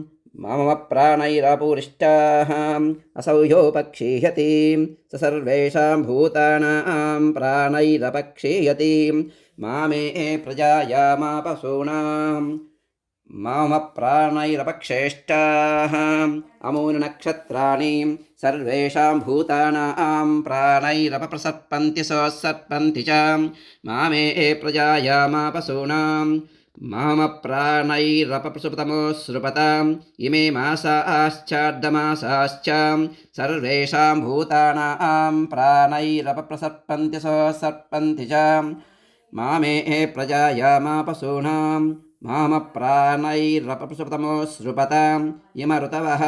मम प्राणैरापूरिष्टाः असौ योपक्षीयति स सर्वेषां भूतानां प्राणैरपक्षीयति मामे प्रजायामापसूनाम् मम प्राणैरपक्षेष्टाः अमूलनक्षत्राणि सर्वेषां भूतानां प्राणैरपप्रसर्पन्ति सोत्सर्पन्ति च मामे प्रजायामापसूनाम् मम प्राणैरपप्रसुपतमोऽसृपताम् इमे मासाश्चार्धमासाश्च सर्वेषां भूतानां प्राणैरपप्रसर्पन्ति सोत्सर्पन्ति च मामे प्रजायामापसूनाम् मम प्राणैरपप्रसुपतमोऽसृपताम् इमऋतवः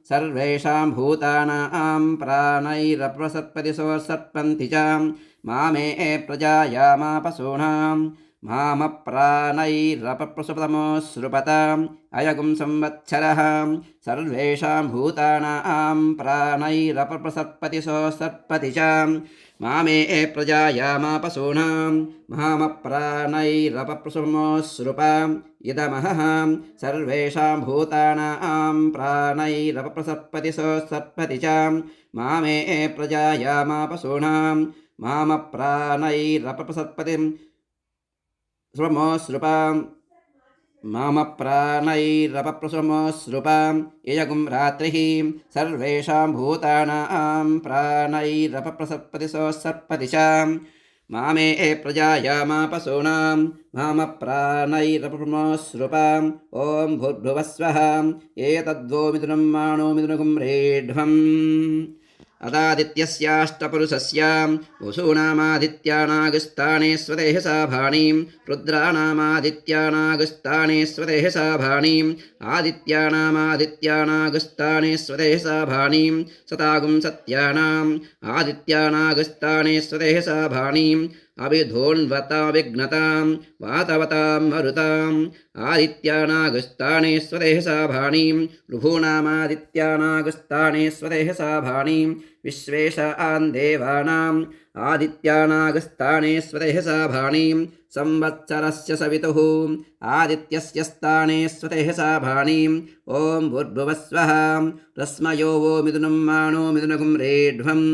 सर्वेषां भूतानां प्राणैरप्रसर्पति सोत्सर्पन्ति च मामे प्रजायामापसूनाम् मम प्राणैरपप्रसुपतमोऽसृपताम् अयगुं संवत्सरः सर्वेषां भूतानां प्राणैरपप्रसर्पति सोत्सर्पति च मामे प्रजायामापसूनां महामप्राणैरपप्रसुमोऽश्रुपाम् इदमहहां सर्वेषां भूतानां प्राणैरपप्रसर्पति सोऽसर्पति च मामे प्रजायामापसूनां महामप्राणैरपप्रसर्पतिं श्रुमोऽश्रुपाम् मामप्राणैरपप्रसुमोऽश्रुपां ययगुं रात्रिः सर्वेषां भूतानां प्राणैरपप्रसर्पति सोऽसर्पति च मामे प्रजायामापसूनां मामप्राणैरपप्रसुमोऽश्रुपाम् ॐ भूर्भुवस्वः एतद्वो मिथुनं मानो मिथुनगुं रेढ्वम् अदादित्यस्याष्टपुरुषस्यां वसूनामादित्यानागस्ताने स्वदेहसा भाणीं रुद्राणामादित्यानागस्ताने स्वदेहसा भाणीं आदित्यानामादित्यानागस्ताने स्वदेहसा भाणीं सतागुं सत्यानाम् आदित्यानागस्ताने स्वदेहसा भाणीं अभिधोन्वता विघ्नतां वातवतां मरुताम् आदित्यानागस्ताने स्वदेहसा भाणीं ऋभूनामादित्यानागस्ताने स्वदेहसा भाणीं विश्वेशान् देवानाम् आदित्यानागस्ताने स्वदेहसा भाणीं संवत्सरस्य सवितुः आदित्यस्य स्थाने स्वदेहसा भाणीं ॐ भूर्भुवस्वः रश्मयो वो मिथुनं मानो मिथुनगुं रेढ्वम्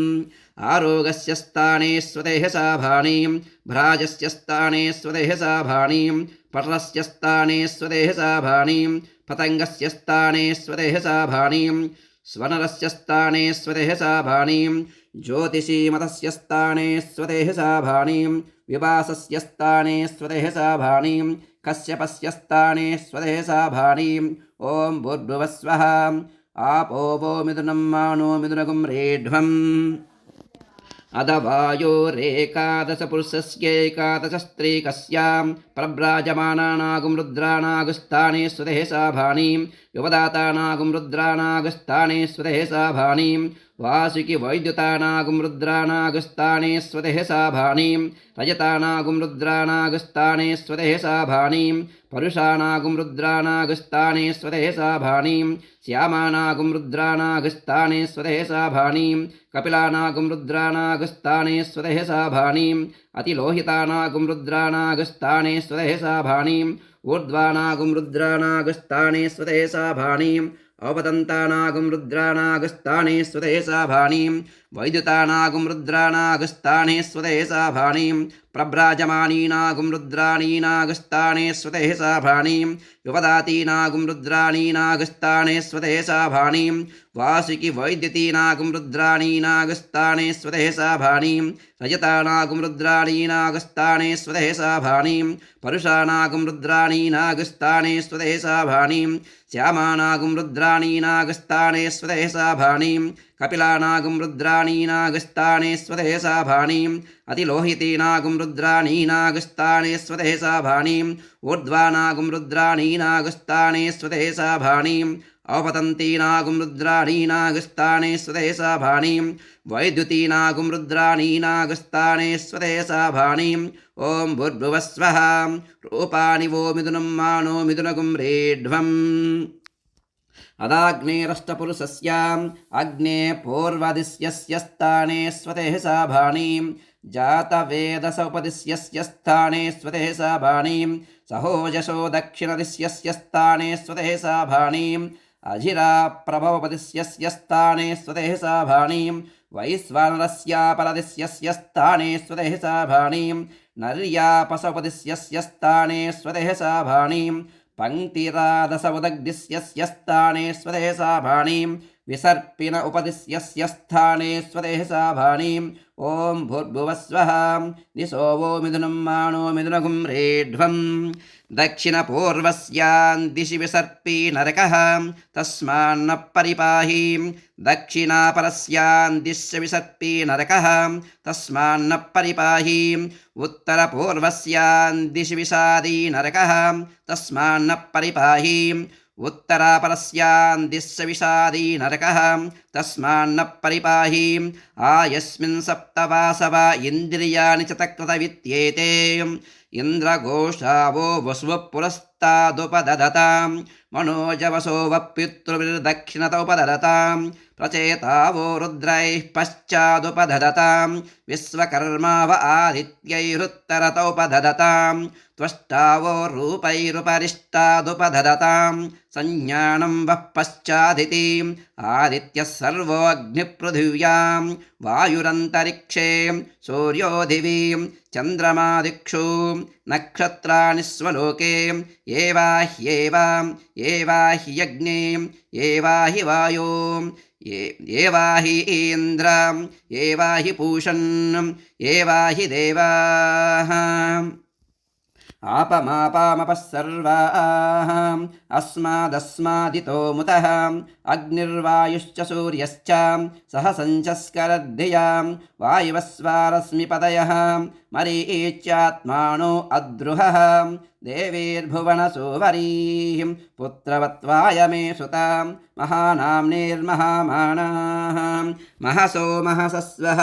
आरोगस्य स्थाने स्वदेहसा भाणीं भ्राजस्य स्थाने स्वदेहसा भाणीं पटलस्य स्थाने स्वदेहसा भाणीं पतङ्गस्य स्थाने स्वदेहसा भाणीं स्वनरस्य स्थाने स्वदेहसा भाणीं ज्योतिषीमतस्य स्थाने स्वदेहसा भाणीं विभासस्य स्थाने स्वदेहसा भाणीं कश्यपस्य स्थाने स्वदेहसा भाणीं ॐ भूर्भुवस्वः आपो वो मिथुनं मानो मिथुनगुं रेढ्वम् अदवायोरेकादशपुरुषस्यैकादशस्त्रीकस्यां प्रव्राजमानानागुं रुद्राणागुस्थाने स्वदेहसा भाणीं युवदातानागुं रुद्राणागुस्थाने स्वदेहसा भाणीं वासुकि वैद्युतानागुं रुद्राणागुस्थाने स्वदेहसा भाणीं रजतानागुं रुद्राणागुस्थाने स्वदेहसा भाणीं परुषाणागुं रुद्राणागुस्थाने स्वदेहसा भाणीं श्यामानागुं रुद्राणागुस्थाने स्वदेहसा भाणीं कपिलानागुं रुद्राणागुस्थाने स्वदेहसा भाणीं अतिलोहितानागुं रुद्राणागुस्थाने स्वदेहसा भाणीं ऊर्ध्वानागुं रुद्राणागुस्थाने स्वदेहसा भाणीं अवदन्तानागुं रुद्राणागुस्थाने स्वदेहसा भाणीं वैद्युतानागुं रुद्राणागुस्थाने स्वदेहसा भाणीं प्रभ्राजमानीनागुं रुद्राणीनागुस्थाने स्वदेहसा भाणीं युवदातीनागुं रुद्राणीनागुस्थाने स्वदेहसा भाणीं वासुकि वैद्युतीनागुं रुद्राणीनागुस्थाने स्वदेहसा भाणीं रजतानागुं रुद्राणीनागुस्थाने स्वदेहसा भाणीं परुषानागुं रुद्राणीनागुस्थाने स्वदेहसा भाणीं श्यामानागुं रुद्राणीनागुस्थाने स्वदेहसा भाणीं कपिलानागुं रुद्राणीनागुस्थाने स्वदेहसा भाणीं अतिलोहितीनागुं रुद्राणीनागुस्थाने स्वदेहसा भाणीं ऊर्ध्वानागुं रुद्राणीनागुस्थाने स्वदेहसा भाणीं अवपतन्तीनागुं रुद्राणीनागुस्थाने स्वदेहसा भाणीं वैद्युतीनागुं रुद्राणीनागुस्थाने स्वदेहसा भाणीं ॐ भूर्भुवस्वः रूपाणि वो मिथुनं मानो मिथुनगुं रेढ्वम् अदाग्नेरष्टपुरुषस्याम् अग्ने पूर्वदिश्यस्य स्थाने स्वदेहसा भाणीं जातवेदसोपदिश्यस्य स्थाने स्वदेहसा भाणीं सहोजशो दक्षिणदिश्यस्य स्थाने स्वदेहसा भाणीं अजिरा प्रभवपदिश्यस्य स्थाने स्वदेहसा भाणीं वैश्वानरस्यापरदिश्यस्य स्थाने स्वदेहसा भाणीं नर्यापसोपदिश्यस्य स्थाने स्वदेहसा भाणीं पङ्क्तिरादसमुदग्दिश्यस्य स्थाने स्वदेहसा भाणीं विसर्पिन उपदिश्यस्य स्थाने स्वदेहसा भाणीं ॐ भूर्भुवस्वः दिशो वो मिथुनं मानो मिथुनगुं रेढ्वम् दक्षिणपूर्वस्यां दिशि विसर्पी नरकः तस्मान्न परिपाहि दक्षिणापरस्यां दिशि विसर्पी नरकः तस्मान्न परिपाहि उत्तरपूर्वस्यां दिशि विषादी नरकः तस्मान्न परिपाहि उत्तरापरस्यां दिशि विषादी नरकः तस्मान्न परिपाहि आयस्मिन् सप्तवासवा इन्द्रियाणि च तकृतवित्येते इन्द्रघोषावो वसुः स्वस्तादुपददतां मनोजवसो वप्युत्रुर्दक्षिणतोपददतां प्रचेतावो रुद्रैः पश्चादुपददतां विश्वकर्मा व आदित्यैरुत्तरतोपददतां त्वष्टावो रूपैरुपरिष्टादुपददतां संज्ञानं वः पश्चादितिम् आदित्यः सर्वोऽग्निपृथिव्यां वायुरन्तरिक्षे सूर्यो दिवि चन्द्रमा दिक्षु नक्षत्राणि स्वलोके एवाह्यग्ने एवाहि वायो एवाहि इन्द्रं एवाहि पूषन् एवाहि देवाः आपमापामपः सर्वाः अस्मादस्मादितो मुतः अग्निर्वायुश्च सूर्यश्च सह सञ्चस्करद्धियां वायुवस्वारश्मिपदयः मरीच्यात्मानो अद्रुहः देवीर्भुवनसुवरीः पुत्रवत्वाय मे सुतां महानाम्नीर्महामाणाः महसो महसस्वः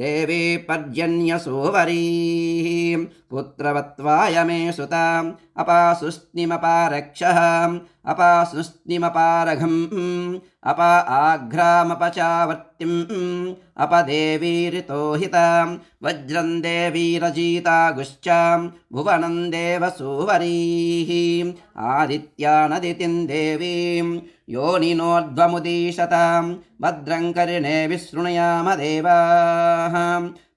देवी पर्जन्यसुवरीः पुत्रवत्वाय मे सुताम् अपासुष्णिमपारक्षः अपासुष्णिमपारघम् अप आघ्रामपचावर्तिम् अपदेवीरितोहितां वज्रं देवीरजितागुश्चां भुवनं देवसुवरीः आदित्यानदितिं देवीं योनिनोर्ध्वमुदीशतां भद्रं कर्णे विशृणुयाम देवाः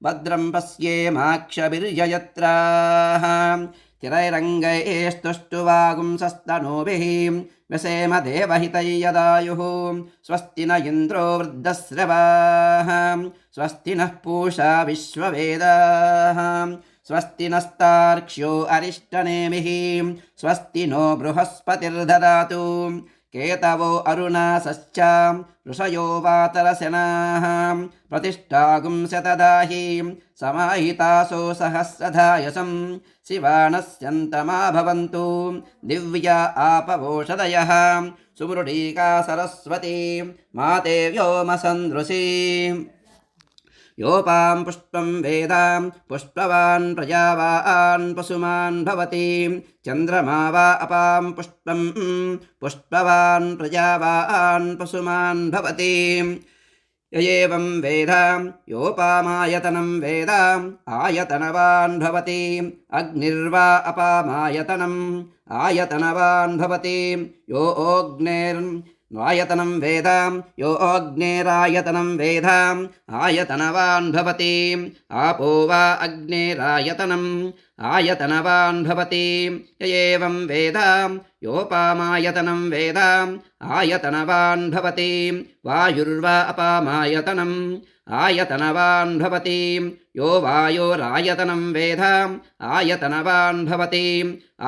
भद्रं पश्येमाक्षभिर्यजत्राः तिरैरङ्गैस्तुष्टुवागुंसस्तनूभिः व्यसेम देवहितैयदायुः स्वस्ति न इन्द्रो वृद्धश्रवाः स्वस्ति नः पूषा विश्ववेदाः स्वस्ति नस्तार्क्ष्यो अरिष्टनेमिः स्वस्ति नो बृहस्पतिर्ददातु केतवो अरुणासश्च ऋषयो वातरसेनाः प्रतिष्ठागुं शतदाहि समाहितासो सहस्रधायसं शिवानस्यन्तमा भवन्तु दिव्या आपवोषधयः सुमृडीका सरस्वती माते व्योमसन्दृशी योपां पुष्पं वेदां पुष्पवान् प्रजावान् पशुमान् भवति चन्द्रमा वा अपां पुष्पं पुष्पवान् प्रजावान् पशुमान् भवति य एवं वेद योपामायतनं वेद आयतनवान् भवति अग्निर्वा अपामायतनम् आयतनवान् भवति यो आयतनं वेद यो अग्नेरायतनं वेद आयतनवान् भवति आपो वा अग्नेरायतनम् आयतनवान् भवति य एवं वेद योपामायतनं वेद आयतनवान् भवति वायुर्वा अपामायतनम् आयतनवान् भवति यो वायोरायतनं वेद आयतनवान् भवति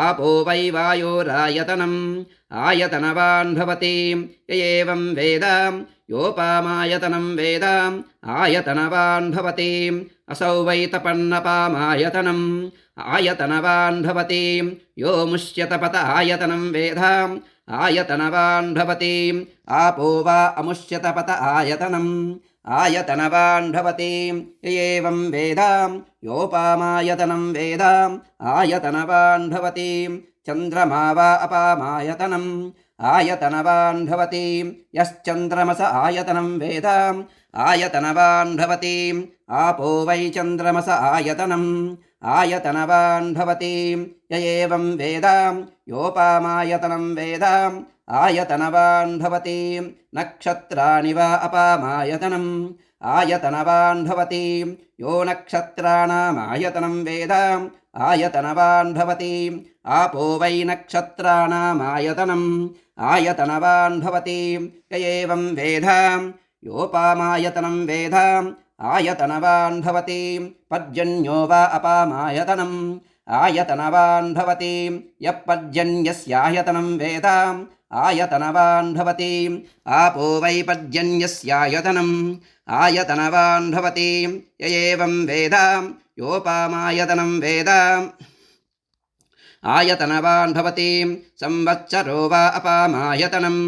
आपो वै वायोरायतनम् आयतनवान् भवति य एवं वेद योपामायतनं वेद आयतनवान् भवति असौ वै तपन्नपामायतनम् आयतनवान् भवति यो मुष्यतपत आयतनं वेद आयतनवान् भवति आपो वा अमुष्यतपत आयतनम् आयतनवान् भवति य एवं वेद योपामायतनं वेद आयतनवान् भवति चन्द्रमा वा अपामायतनम् आयतनवान् भवति यश्चन्द्रमस आयतनं वेद आयतनवान् भवति आपो वै चन्द्रमस आयतनम् आयतनवान् भवति य एवं वेद योपामायतनं वेद आयतनवान् भवति नक्षत्राणि वा अपामायतनम् आयतनवान् भवति यो नक्षत्राणामायतनं वेद आयतनवान् भवति आपो वै नक्षत्राणामायतनम् आयतनवान् भवति य एवं वेद योपामायतनं वेद आयतनवान् भवति पर्जन्यो वा अपामायतनम् आयतनवान् भवति यः पर्जन्यस्यायतनं वेद आयतनवान् भवति आपो वै पर्जन्यस्यायतनम् आयतनवान् भवति य एवं वेद योपामायतनं वेद आयतनवान् भवति संवत्सरो वा अपामायतनम्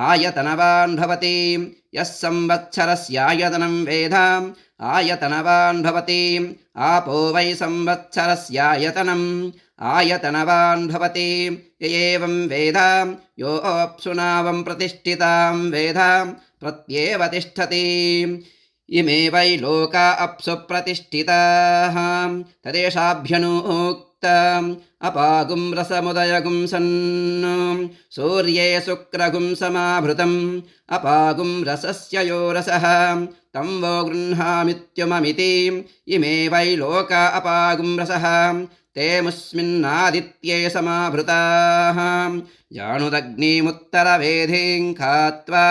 आयतनवान् भवति यः संवत्सरस्यायतनं वेद आयतनवान् भवति आपो वै संवत्सरस्यायतनम् आयतनवान् भवति य एवं वेद योऽप्सुनावं प्रतिष्ठितां वेद प्रत्येव तिष्ठति इमे वै लोका अप्सु प्रतिष्ठिताः तदेषाभ्यनुक्ता अपागुं रसमुदयगुं सन् सूर्ये शुक्रगुं समाभृतम् अपागुं रसस्य यो रसः तं वो गृह्णामित्युममिति इमे वै लोका अपागुं रसः ते मुस्मिन्नादित्ये समाभृताः जानुदग्निमुत्तरवेधीं खात्वा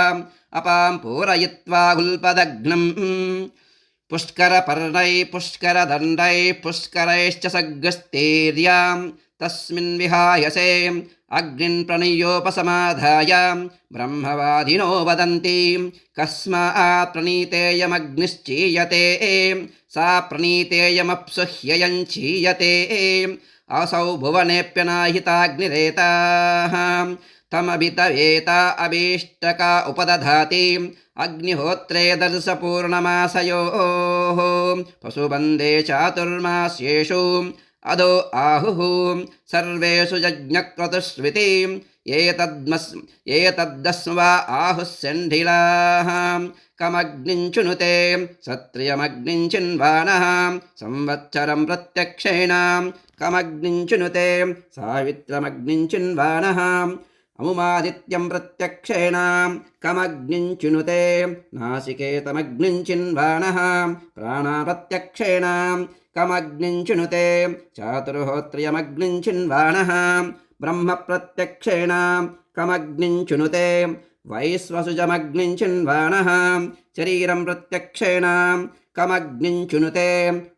अपां पूरयित्वा गुल्पदग्नम् पुष्करपर्णैः पुष्करदण्डैः पुष्करैश्च सग्गस्तेर्यां तस्मिन् विहायसे अग्निं प्रणीयोपसमाधाय ब्रह्मवादिनो वदन्ति कस्मात् प्रणीतेयमग्निश्चीयते सा प्रणीतेयमप्सु ह्ययञ्चीयते असौ भुवनेऽप्यनाहिताग्निरेताः तमभितवेता अभीष्टका उपदधाति अग्निहोत्रे दर्शपूर्णमासयोः पशुबन्धे चातुर्मास्येषु अदो आहुः सर्वेषु यज्ञक्रतुस्विति एतद्दस्वा आहुः सण्ढिलाः कमग्निञ्चुनुते सत्रियमग्निञ्चिन्वानः संवत्सरं प्रत्यक्षेण कमग्निञ्चुनुते सावित्रमग्निञ्चिन्वानः अमुमादित्यं प्रत्यक्षेण कमग्निञ्चुनुते नासिकेतमग्निञ्चिन्वानः प्राणाप्रत्यक्षेण कमग्निञ्चुनुते चातुर्होत्रियमग्निञ्चिन्वानः ब्रह्मप्रत्यक्षेण कमग्निञ्चुनुते वैश्वसुजमग्निञ्चिन्वानः शरीरं प्रत्यक्षेण कमग्निञ्चुनुते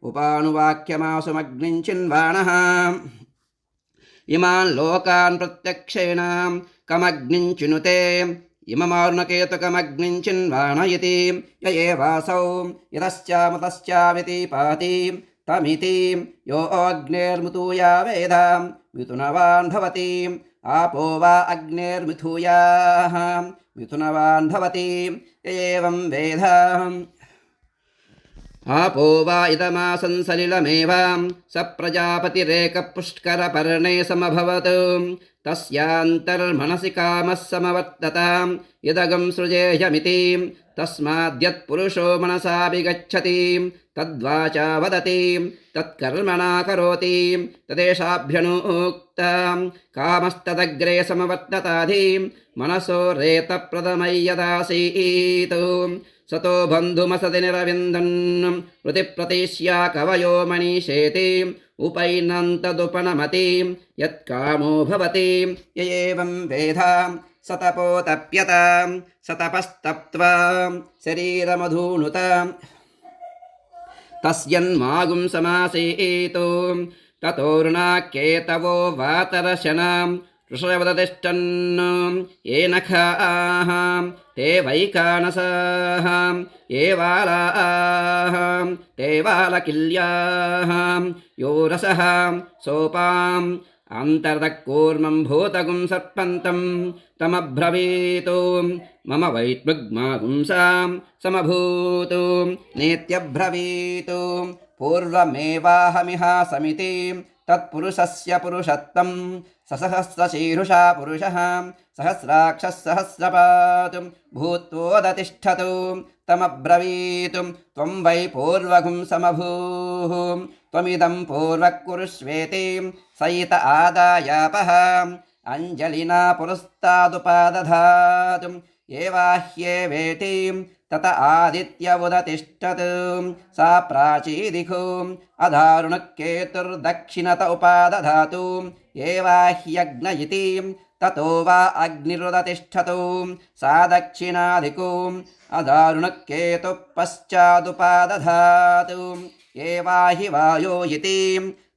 उपानुवाक्यमासुमग्निञ्चिन्वानः इमान् लोकान् प्रत्यक्षेण कमग्निञ्चिनुते इममारुणकेतुकमग्निञ्चिन्वान इति य एवासौ यतश्चामतश्चाविति पाति तमिति यो अग्नेर्मुतूया वेद मिथुनवान् भवति आपो वा अग्नेर्मिथूयाः मिथुनवान् भवति य एवं वेद आपो वा इदमासन् सलिलमेव स प्रजापतिरेकपुष्करपर्णे समभवत् तस्यान्तर्मनसि कामः समवर्ततां यदगं सृजेयमिति तस्माद्यत्पुरुषो मनसाभिगच्छति तद्वाचा वदति तत्कर्मणा करोति तदेषाभ्यनुक्तां कामस्तदग्रे समवर्तताधि मनसो रेतप्रदमय्यदासीत् सतो बन्धुमसति निरविन्दन् वृतिप्रतिश्या कवयो मनीषेति उपैनन्तदुपनमति यत्कामो भवति य एवं वेद सतपोतप्यतां सतपस्तप्त्वा शरीरमधूनुतां तस्यन्मागुं समासेतु ततोरुणाकेतवो वातरशनां ऋषवदतिष्ठन् ये नखाः ते वैकानसाः ये वालाः ते वालकिल्याः यो रसः सोपाम् अन्तर्दक्कूर्मं भूतगुं सर्पन्तं तमब्रवीतु मम वैत्मग्मागुंसां समभूतु नेत्यब्रवीतु पूर्वमेवाहमिहासमिति तत्पुरुषस्य पुरुषत्वं ससहस्रशीर्षा पुरुषः सहस्राक्षः सहस्रपात् भूत्वोदतिष्ठतु तमब्रवीतु त्वं वै पूर्वगुं समभूः त्वमिदं पूर्वः कुरुष्वेति सयित आदायापः अञ्जलिना पुरस्तादुपादधातु एवाह्येवेति तत आदित्यवुदतिष्ठत् सा प्राचीदिखो अधारुणकेतुर्दक्षिणत उपादधातु एवाह्यग्न इति ततो वा अग्निरुदतिष्ठतु सा दक्षिणादिको अधारुणकेतुः पश्चादुपादधातु एवाहि वायो इति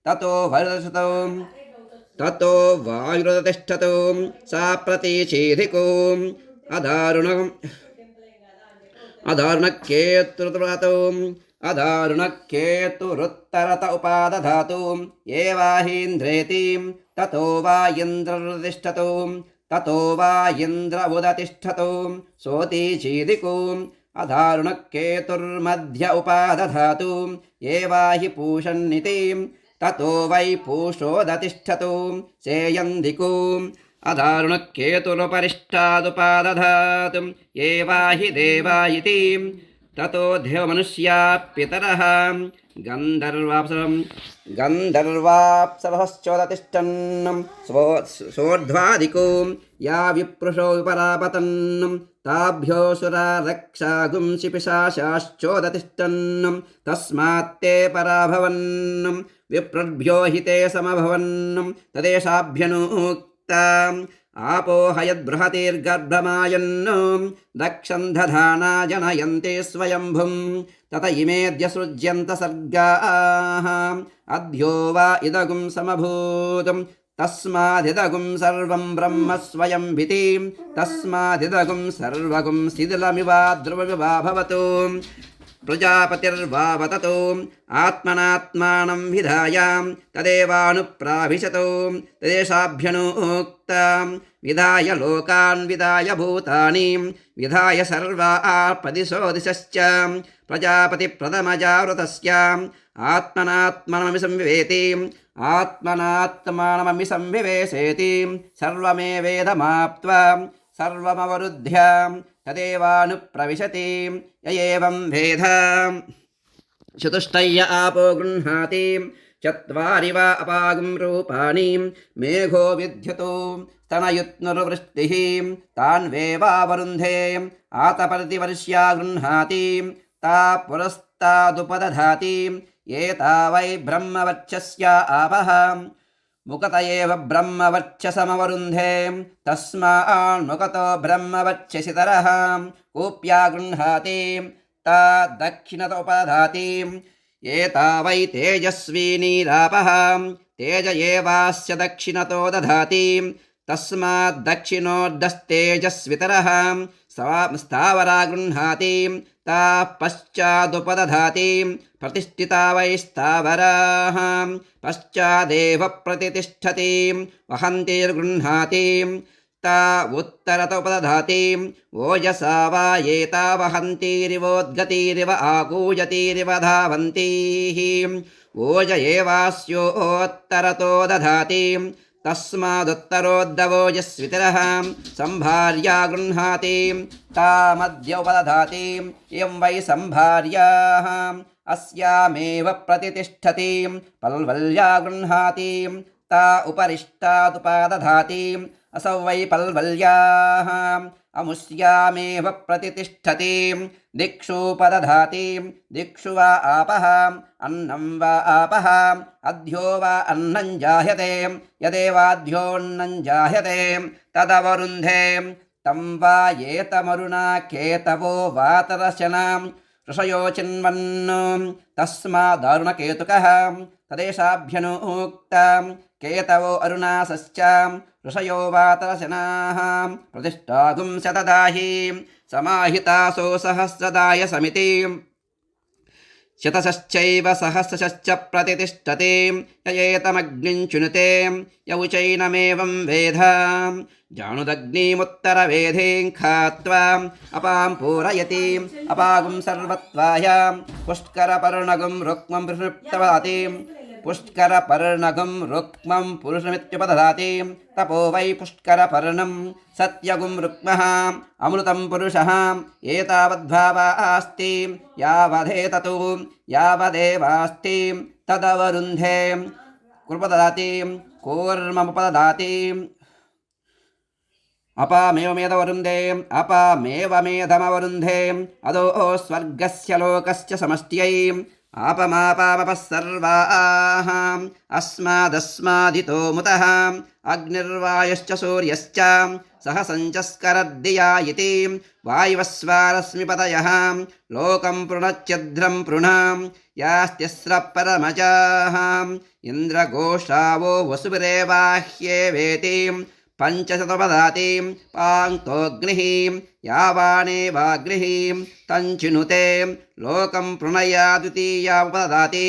ततो वर्धतु ततो वायुरुदतिष्ठतु सा प्रतीचीधिको अधारुणकेतुरुत्तरत उपादधातु एवाहीन्द्रेति ततो वा इन्द्ररुतिष्ठतु ततो वा इन्द्र उदतिष्ठतु सोतीचीदिको अधारुणकेतुर्मध्य उपादधातु एवाहि पूषन्निति ततो वै पूषोदतिष्ठतु सेयन्दिको अधारुणकेतुरुपरिष्टादुपादधातु एवाहि देवा इति ततो देवमनुष्या पितरः गन्धर्वाप्सरश्चोदतिष्ठन् सोर्ध्वादिको या विप्रुषो विपरापतन् ताभ्योऽसुरा रक्षा गुंसि पिशाचाश्चोदतिष्ठन् तस्मात्ते पराभवन् विप्रभ्यो हिते समभवन् तदेशाभ्यनुक्ता आपो हयद्बृहतिर्गर्भमायन् दक्षं दधाना जनयन्ते स्वयंभुं तत इमेऽद्य सृज्यन्त सर्गाः अद्यो वा इदगुं समभूत् तस्मादिदगुं सर्वं ब्रह्म स्वयं भीति तस्मादिदगुं सर्वगुं शिथिलमिवा ध्रुवमिवा भवतु प्रजापतिर्वावततो आत्मनात्मानं विधायां तदेवानुप्राभिशतो तदेशाभ्यनुक्तां विधाय लोकान् विधाय भूतानि विधाय सर्वापदिशो दिशश्च प्रजापतिप्रथमजावृतस्याम् आत्मनात्मनमि संविवेति आत्मनात्मानमि संविवेशेति सर्वमेवेदमाप्त्वा सर्वमवरुध्य तदेवानुप्रविशति य एवं वेद चतुष्टय्य आपो गृह्णाति चत्वारि वा अपागं रूपाणि मेघो विद्युतो स्तनयुत्नुर्वृष्टिः तान् वेवावरुन्धे आतपर्तिवर्ष्या गृह्णाति ता पुरस्तादुपदधाति एता वै ब्रह्मवर्चस्या आपः मुकत एव ब्रह्मवर्चसमवरुन्धे तस्मान्मुकतो ब्रह्मवर्चसितरः कूप्या गृह्णाति ता दक्षिणतोपदधाति एता वै तेजस्विनीरापः तेज एवास्य दक्षिणतो दधाति तस्माद्दक्षिणोर्धस्तेजस्वितरः स्थावरा गृह्णाति ता पश्चादुपदधाति प्रतिष्ठिता वै स्थावराः पश्चादेव प्रतिष्ठति वहन्तिर्गृह्णाति ता उत्तरतोपदधाति ओजसा वा एता वहन्तिरिवोद्गतिरिव आकूजतिरिव धावन्तीः ओज एवास्योत्तरतो दधाति तस्मादुत्तरोद्धवोजस्वितरः संभार्या गृह्णाति तामद्योपदधाति इयं वै संभार्याः अस्यामेव प्रतिष्ठति पल्वल्या गृह्णाति ता उपरिष्टादुपादधाति असौ वै पल्वल्याः अमुष्यामेव प्रतिष्ठति दिक्षुपदधाति दिक्षु वा आपः अन्नं वा आपः अध्यो वा अन्नं जायते यदेवाध्योऽन्नं जायते तदवरुन्धे तं वा एतमरुणा केतवो वातरशनां ऋषयो चिन्वन् तस्मादारुणकेतुकः तदेशाभ्यनुक्तां केतवो अरुणासश्च ऋषयो वातरशनाः प्रतिष्ठागुं शतदाहि समाहितासो सहस्रदाय समिति शतशश्चैव सहस्रशश्च प्रतिष्ठते य एतमग्निं चुनुते य उचैनमेवं वेद जानुदग्निमुत्तरवेधें खात्वा अपां पूरयति अपागुं सर्वत्वाय पुष्करपर्णगुं रुक्मं प्रसृप्तवति पुष्करपर्णगुं रुक्मं पुरुषमित्युपदधाति तपो वै पुष्करपर्णं सत्यगुं रुक्मः अमृतं पुरुषः एतावद्भावा अस्ति यावदेततु यावदेवास्ति तदवरुन्धे कुर्पदधाति कूर्ममुपदधाति अपामेवमेदवरुन्धे अपामेवमेधमवरुन्धे अदो स्वर्गस्य लोकस्य समष्ट्यै आपमापामपः सर्वाः अस्मादस्मादितो मुतः अग्निर्वायुश्च सूर्यश्च सह सञ्चस्करद्दिया इति वायुवस्वारश्मिपतयः लोकं पृणच्छिद्रं पृणां यास्त्यस्रः परमजाः इन्द्रघोषावो वसुभिरेवाह्येवेति पञ्चशतोपदधाति पाङ्क्तोऽग्निः यावानेवाग्निः तञ्चिनुते लोकं पृणयाद्वितीयामुपदधाति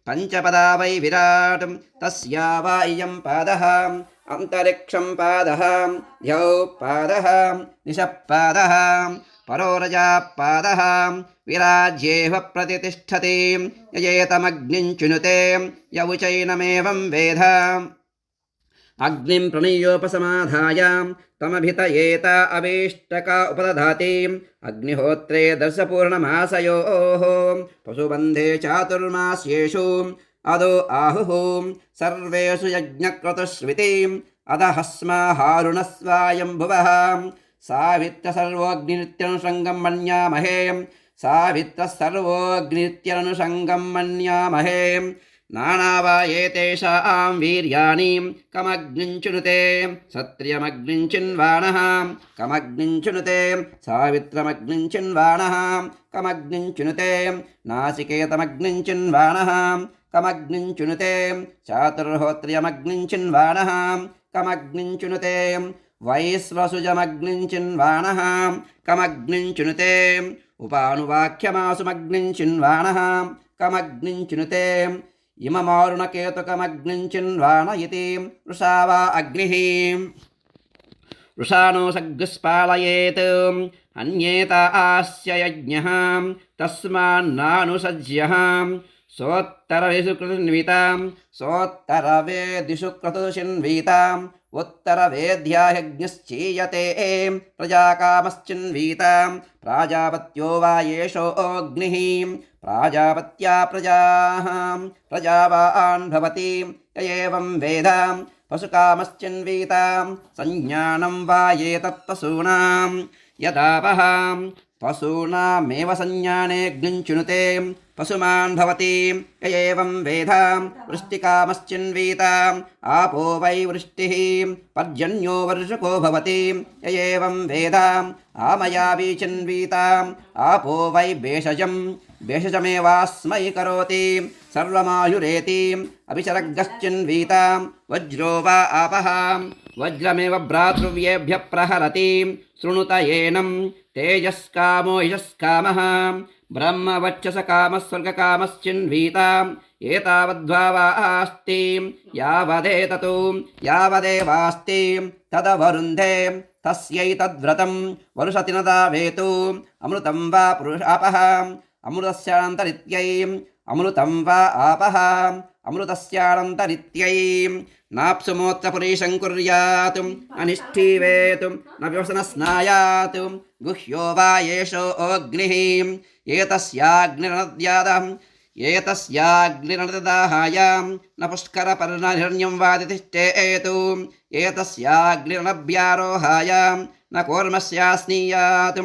पञ्चपदा वै विराट् तस्या वा इयं पादः अन्तरिक्षं पादः द्यौ पादः दिशः पादः परोरजापादः विराज्येह प्रतितिष्ठति यजेतमग्निञ्चुनुते यवुचैनमेवं वेद अग्निं प्रणयोपसमाधाय तमभितयेत अवेष्टका उपदधाति अग्निहोत्रे दर्शपूर्णमासयोः पशुबन्धे चातुर्मास्येषु अदो आहुः सर्वेषु यज्ञक्रतुस्वितिम् अधहस्माहारुणस्वायम्भुवः सावित्र सर्वोऽग्निनित्यनुषङ्गं मन्यामहे सावित्र सर्वोऽग्निनित्यनुषङ्गं मन्यामहे नानावा एतेषां वीर्याणि कमग्निञ्चुनुते सत्रियमग्निञ्चिन्वाणः कमग्निञ्चुनुते सावित्रमग्निञ्चिन्वाणः कमग्निञ्चुनुते नासिकेतमग्निञ्चिन्वाणः कमग्निञ्चुनुते चातुर्होत्र्यमग्निञ्चिन्वाणः कमग्निञ्चुनुते वैश्वसुजमग्निञ्चिन्वाणः कमग्निञ्चुनुते उपानुवाक्यमासुमग्निञ्चिन्वाणः कमग्निञ्चुनुते इममारुणकेतुकमग्निञ्चिन्वाण इति वृषा वा अग्निः वृषाणो सग्स्पालयेत् अन्येत आस्य यज्ञः तस्मान्नानुसज्यः सोत्तरवेषु कृतन्वितां सोत्तरवेदिषु क्रतुषिन्वीताम् उत्तरवेद्यायज्ञश्चीयते प्रजाकामश्चिन्वीतां प्राजापत्यो वा येषो अग्निः प्राजापत्या प्रजावान् भवति य एवं वेद पशुकामश्चिन्वीतां संज्ञानं वा ये तत्पशूनां यदापः पशूनामेव संज्ञाने अग्निञ्चुनुते पशुमान् भवति य एवं वेद वृष्टिकामश्चिन्वीताम् आपो वै वृष्टिः पर्जन्यो वर्षको भवति य एवं वेद आमयावी चिन्वीताम् आपो वै भेषजमेवास्मै करोति सर्वमायुरेति अभिशरग्गश्चिन्वीतां वज्रो वा आपः वज्रमेव भ्रातृव्येभ्यः प्रहरति शृणुत एनं तेजस्कामो यशस्कामः ब्रह्मवक्षसकामः स्वर्गकामश्चिन्वीताम् एतावद्भावास्ति यावदेततु यावदेवास्ति तदवरुन्धे तस्यैतद्व्रतं वरुषति न दावेतु अमृतं वा पुरुषापः अमृतस्यानन्तरित्यै अमृतं वा आपः अमृतस्यानन्तरित्यै नाप्सुमोत्रपुरीशं कुर्यात् अनिष्ठीवेत् न व्यसनस्नायात् गुह्यो वा एषो अग्निः एतस्याग्निर्नदाहाय न पुष्करपर्णहिरण्यं वादितिष्ठेतु एतस्याग्निर्नव्यारोहाय न कूर्मस्यास्नीयात्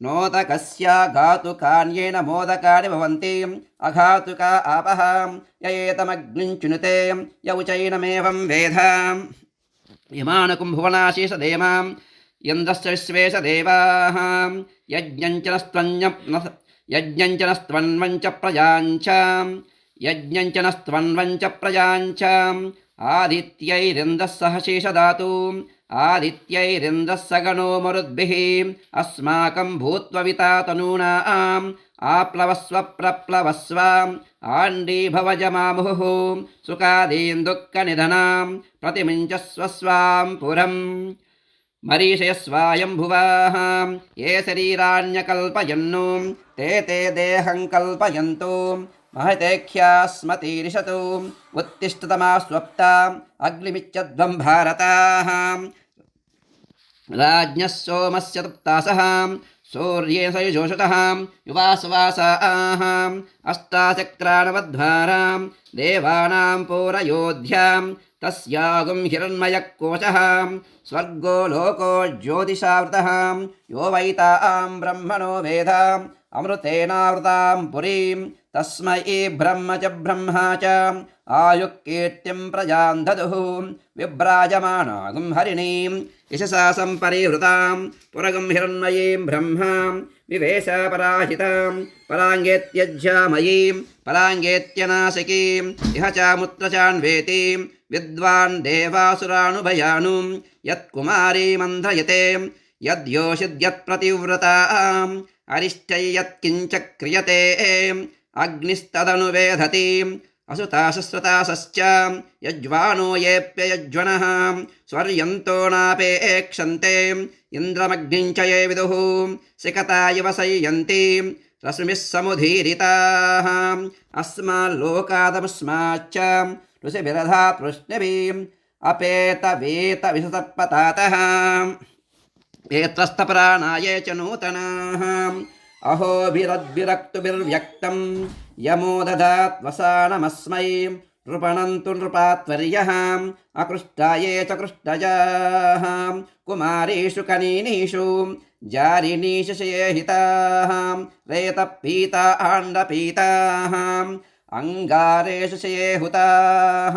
नोदकस्य घातुकान्येन मोदकानि भवन्ति अघातुका आपः य एतमग्निञ्चुनुते य उचैनमेवं वेद यमानकुं भुवनाशीषदेवां यन्द्रश्च विश्वेश देवाः यज्ञञ्च नस्त्वन्वञ्च प्रजाञ्च आदित्यैरिन्दः सह शेषधातु आदित्यैरिन्दः सगणो मरुद्भिः अस्माकं भूत्वविता तनूनाम् आप्लवस्व प्रप्लवस्व आण्डीभवजमामुहुः सुखादीन् दुःखनिधनां प्रतिमिञ्चस्व स्वां पुरम् मरीषयस्वायम्भुवाः ये शरीराण्यकल्पयन्नु ते देहं कल्पयन्तु महतेख्यास्मतीरिषतु उत्तिष्ठतमा स्वप्ता अग्निमिच्छध्वं भारताः राज्ञः सोमस्य तप्तासः सूर्ये सयुजोषतः युवासवासाः अष्टाचक्रानवद्वारां देवानां पौरयोध्यां तस्यागुं हिरण्मयकोशः स्वर्गो लोको ज्योतिषावृतः यो वैतां ब्रह्मणो वेद अमृतेनावृतां पुरीं तस्मै ब्रह्म च ब्रह्मा च आयुक्कीर्तिं प्रजां ददुः विभ्राजमानागुं हरिणीं यशसा सम्परिवृतां पुरगुं हिरण्मयीं ब्रह्मां विवेश पराहितां पराङ्गेत्यज्यामयीं पराङ्गेत्यनाशिकीं इह चामुत्र चान्वेतीं विद्वान् देवासुरानुभयानुं यत्कुमारीमन्ध्रयते यद्योषिद्यत्प्रतिव्रताम् अरिष्टै यत्किञ्च क्रियते अग्निस्तदनुवेधति असुतासस्रतासश्च यज्वानो येऽप्ययज्वनः स्वर्यन्तो नापेक्षन्ते इन्द्रमग्निं च ये विदुः सिकता इव संयन्ति रश्मिः समुदीरिताः अस्माल्लोकादमुस्माच्च ऋषिभिरधा पृश्निभिः अपेतवेतविसतर्पतातः एत्रस्थप्राणाये च नूतनाः अहोभिरद्भिरक्तुभिर्व्यक्तं यमो ददात्वसानमस्मै नृपणन्तु नृपात्वर्यः अकृष्टाये च कृष्टजाः कुमारीषु कनीनीषु जारिनीशये हिताः रेतपीता आण्डपीताः अंगारेषु शये हुताः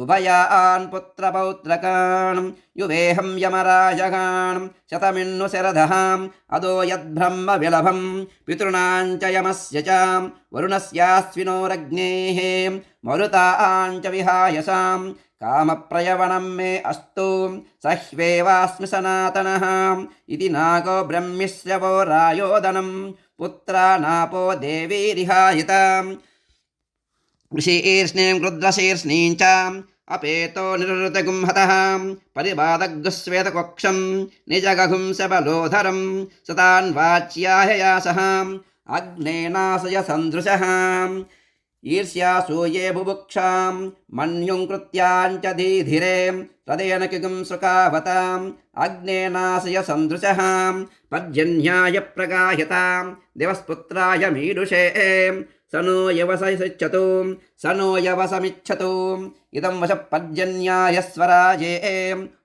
उभयान् पुत्रपौत्रकान् युवेहं यमराजगान् शतमिन्नु शरदहाम् अदो यद्ब्रह्म विलभं पितॄणां च यमस्य च वरुणस्यास्विनोरग्नेः मरुतां च विहायसां कामप्रयवणं मे अस्तु सह्वेवास्मि सनातनः इति नागो ब्रह्मिश्रवो रायोदनं पुत्रानापो देवीरिहायिताम् ऋषिर्ष्णीं रुद्रशीर्ष्णीं च अपेतो निरृतगुंहतः परिबाधगुस्वेतकोक्षं निजगघुं सबलोधरं सतान्वाच्याहयासः अग्नेनासय सन्दृशः ईर्ष्यासूये बुभुक्षां मन्युं कृत्याञ्च धीधिरे तदेन किगुं सुखावतां अग्नेनासय सन्दृशः पर्जन्याय प्रगायतां दिवस्पुत्राय मीडुषे स नो यवसमिच्छतु स नो यवसमिच्छतु इदं वश पर्जन्याय स्वराजे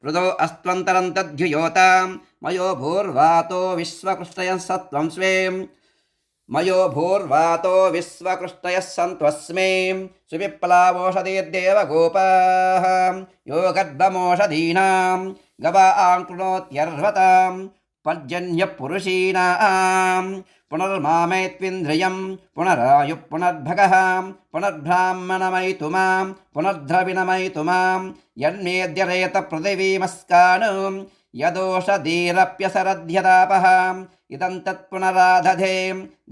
वृदो अस्त्वन्तरं तद्युयोतां मयो भूर्वातो विश्वकृष्टयः सत्वं स्वे मयो भूर्वातो विश्वकृष्टयः सन्त्वस्मे सुविप्लावोषधीर्देव गोपाः यो गर्भमोषधीनां गवां कृणोत्यर्वतां पर्जन्यपुरुषीणां पुनर्मामैत्विन्द्रियं पुनरायुः पुनर्भगः पुनर्ब्राह्मणमयितुमां पुनर्द्रविणमयितुमां यन्मेद्यरेत पृथिवीमस्कानुं यदोषधीरप्यसरध्यतापः इदं तत्पुनराधधे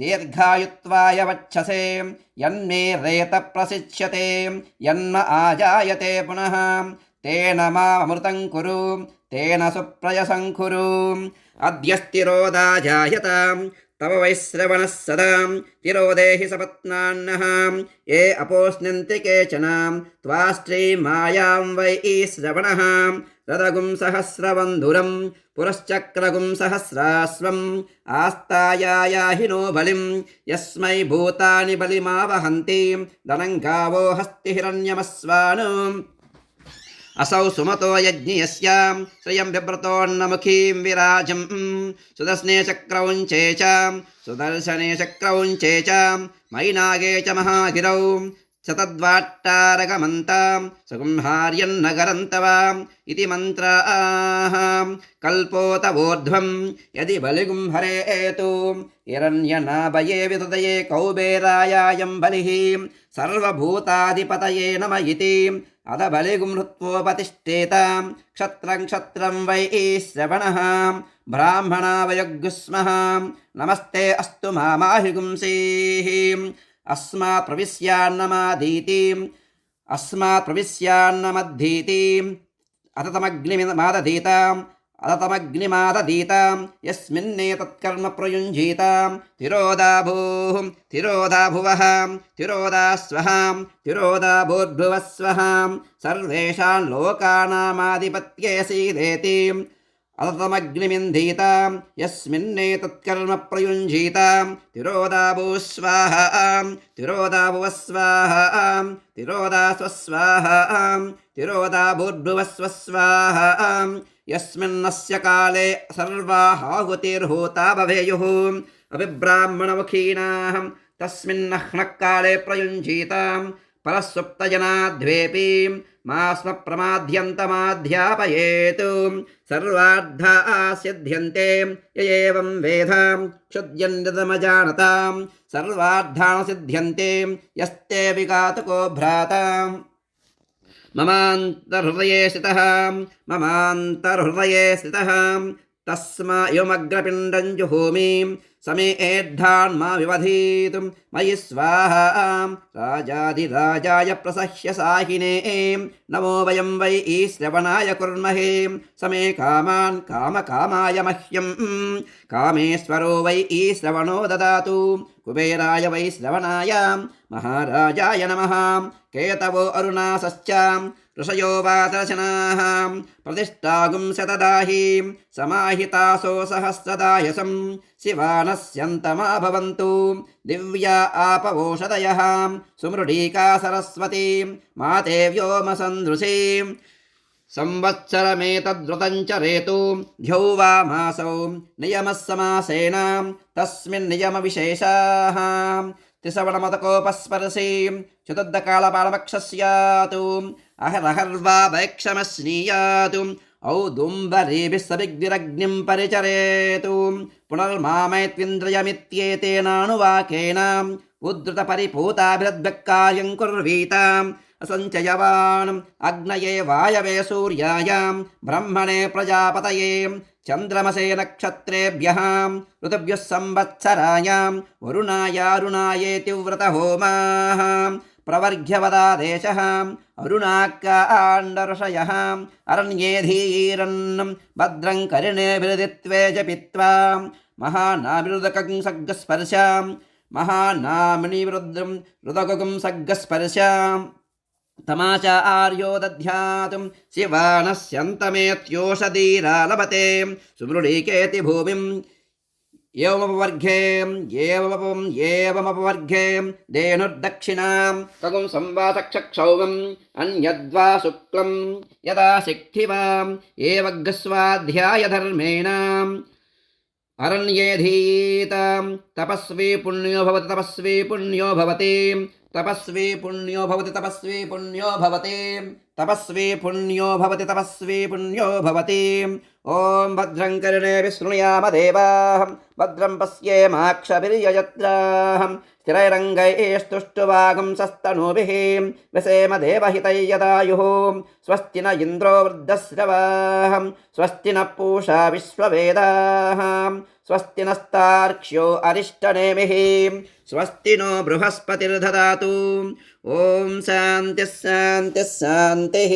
दीर्घायुत्वाय वक्षसे यन्मे रेत प्रसिच्यते यन्म आजायते पुनः तेन मामृतं कुरु तेन सुप्रयसं कुरु अद्यस्तिरोदाजायतां तव वैश्रवणः सदा तिरोदेहि सपत्नान्नः ये अपोष्ण्यन्ति केचन त्वाष्ट्रीमायां वै श्रवणः रदगुं सहस्रवन्धुरं पुरश्चक्रगुं सहस्राश्वम् आस्तायाहि नो बलिं यस्मै भूतानि बलिमावहन्ति धनं गावो हस्तिहिरण्यमस्वान् असौ सुमतो यज्ञियस्यां श्रियं बिभ्रतोन्नमुखीं विराजं सुदर्शने चक्रौञ्चे च सुदर्शने चक्रौञ्चे च मैनागे च महागिरौ शतद्वाट्टारकमन्तां सुगुंहार्यन्नगरन्तवाम् इति मन्त्राः कल्पोतवोर्ध्वं यदि बलिगुं हरेतु हिरण्यनाभये विततये कौबेरायायं बलिः सर्वभूताधिपतये नम इति अध बलिगुं हृत्वोपतिष्ठेतां क्षत्रं क्षत्रं वै श्रवणः ब्राह्मणा वयग्गुस्मः नमस्ते अस्तु मामाहिगुंसीः अस्मात् प्रविश्यान्नमादीतिम् अस्मात् प्रविश्यान्नमद्धीतिम् अततमग्निमादधीताम् अततमग्निमादधीताम् यस्मिन्नेतत्कर्म प्रयुञ्जीताम् तिरोदा भूः तिरोदा भुवः तिरोदा स्वः तिरोदा भूर्भुवः स्वः सर्वेषां लोकानामाधिपत्ये सीदेति अततमग्निमिन्धीतां यस्मिन्नेतत्कर्म प्रयुञ्जीतां तिरोदा भूः स्वाहा तिरोदा भुवः स्वाहा तिरोदा स्वस्वाहा तिरोदा भूर्भुवः स्वस्वाहा यस्मिन्नस्य काले सर्वाहुतिर्हूता भवेयुः अभिब्राह्मणमुखीनां तस्मिन्नह्नः काले प्रयुञ्जीतां परस्वप्तजनाद्वेपि मास्म प्रमाद्यन्तमाध्यापयेतु सर्वार्धा सिद्ध्यन्ते य एवं वेद क्षुद्यन्यतमजानतां सर्वार्धान् सिद्ध्यन्ते यस्ते विघातको भ्राता ममान्तर्हृदये स्थितः तस्मा योमग्रपिण्डं जुहोमि समे एड्ढान् मा विवधीतुं मयि स्वाहा राजाधिराजाय प्रसह्य साहिने नमो वयं वै श्रवणाय कुर्महे समे कामान् कामकामाय मह्यं कामेश्वरो वै श्रवणो ददातु कुबेराय वै श्रवणाय महाराजाय नमः केतवो अरुणासश्च ऋषयो वातरचनाः प्रतिष्ठागुं शतदाहि समाहितासो सहस्रदायसं शिवानस्यन्तमा भवन्तु दिव्या आपवोषधयः सुमृडीका सरस्वती माते व्योमसन्दृशे संवत्सरमेतद्व्रतञ्चरेतु द्यौ वा मासौ नियमः समासेन तस्मिन्नियमविशेषाः त्रिसवणमतकोपस्पर्शे चतुर्दकालपालपक्षस्यातु अहरहर्वा वैक्षमस्नीयातु औदुम्बरेभिः सविग्निरग्निं परिचरेतु पुनर्मामैत्विन्द्रियमित्येतेनानुवाकेन उद्धृतपरिपूताभिरद्भक्कार्यं कुर्वीताम् असञ्चयवान् अग्नये वायवे सूर्याय ब्रह्मणे प्रजापतये चन्द्रमसे नक्षत्रेभ्यः ऋतुभ्यः संवत्सराय वरुणायारुणायेति व्रतहोमाः प्रवर्घ्यवदादेशः अरुणाकाण्डऋषयः अरण्ये धीरन् भद्रं करिणेभिर्दित्वे जपित्वा महानाभिरुदकं सग्गस्पर्शां महानामिनिवृद्रं रुदकं सग्गस्पर्शां तमाचार्यो दध्यातुं शिवानस्यन्तमेत्योषधीरा लभते सुमृडीकेति भूमिं एवमपवर्घे धेनुर्दक्षिणां कगुं संवासक्षक्षौगम् अन्यद्वा शुक्लं यदा शिक्षिवाम् एवग्स्वाध्यायधर्मेण अरण्ये धीतां तपस्वी पुण्यो भवति तपस्वी पुण्यो भवति तपस्वी पुण्यो भवति तपस्वी पुण्यो भवति तपस्वी पुण्यो भवति तपस्वी पुण्यो भवति ॐ भद्रं कर्णेभिः शृणुयाम देवाः भद्रं पश्येमाक्षभिर्यजत्राः स्थिरैरङ्गैस्तुष्टुवागुंसस्तनूभिः व्यसेम देवहितै यदायुः स्वस्ति न इन्द्रो वृद्धश्रवाः स्वस्ति नः पूषा विश्ववेदाः स्वस्ति नस्तार्क्ष्यो अरिष्टनेमिः स्वस्ति नो बृहस्पतिर्दधातु ॐ शान्तिः शान्तिः शान्तिः।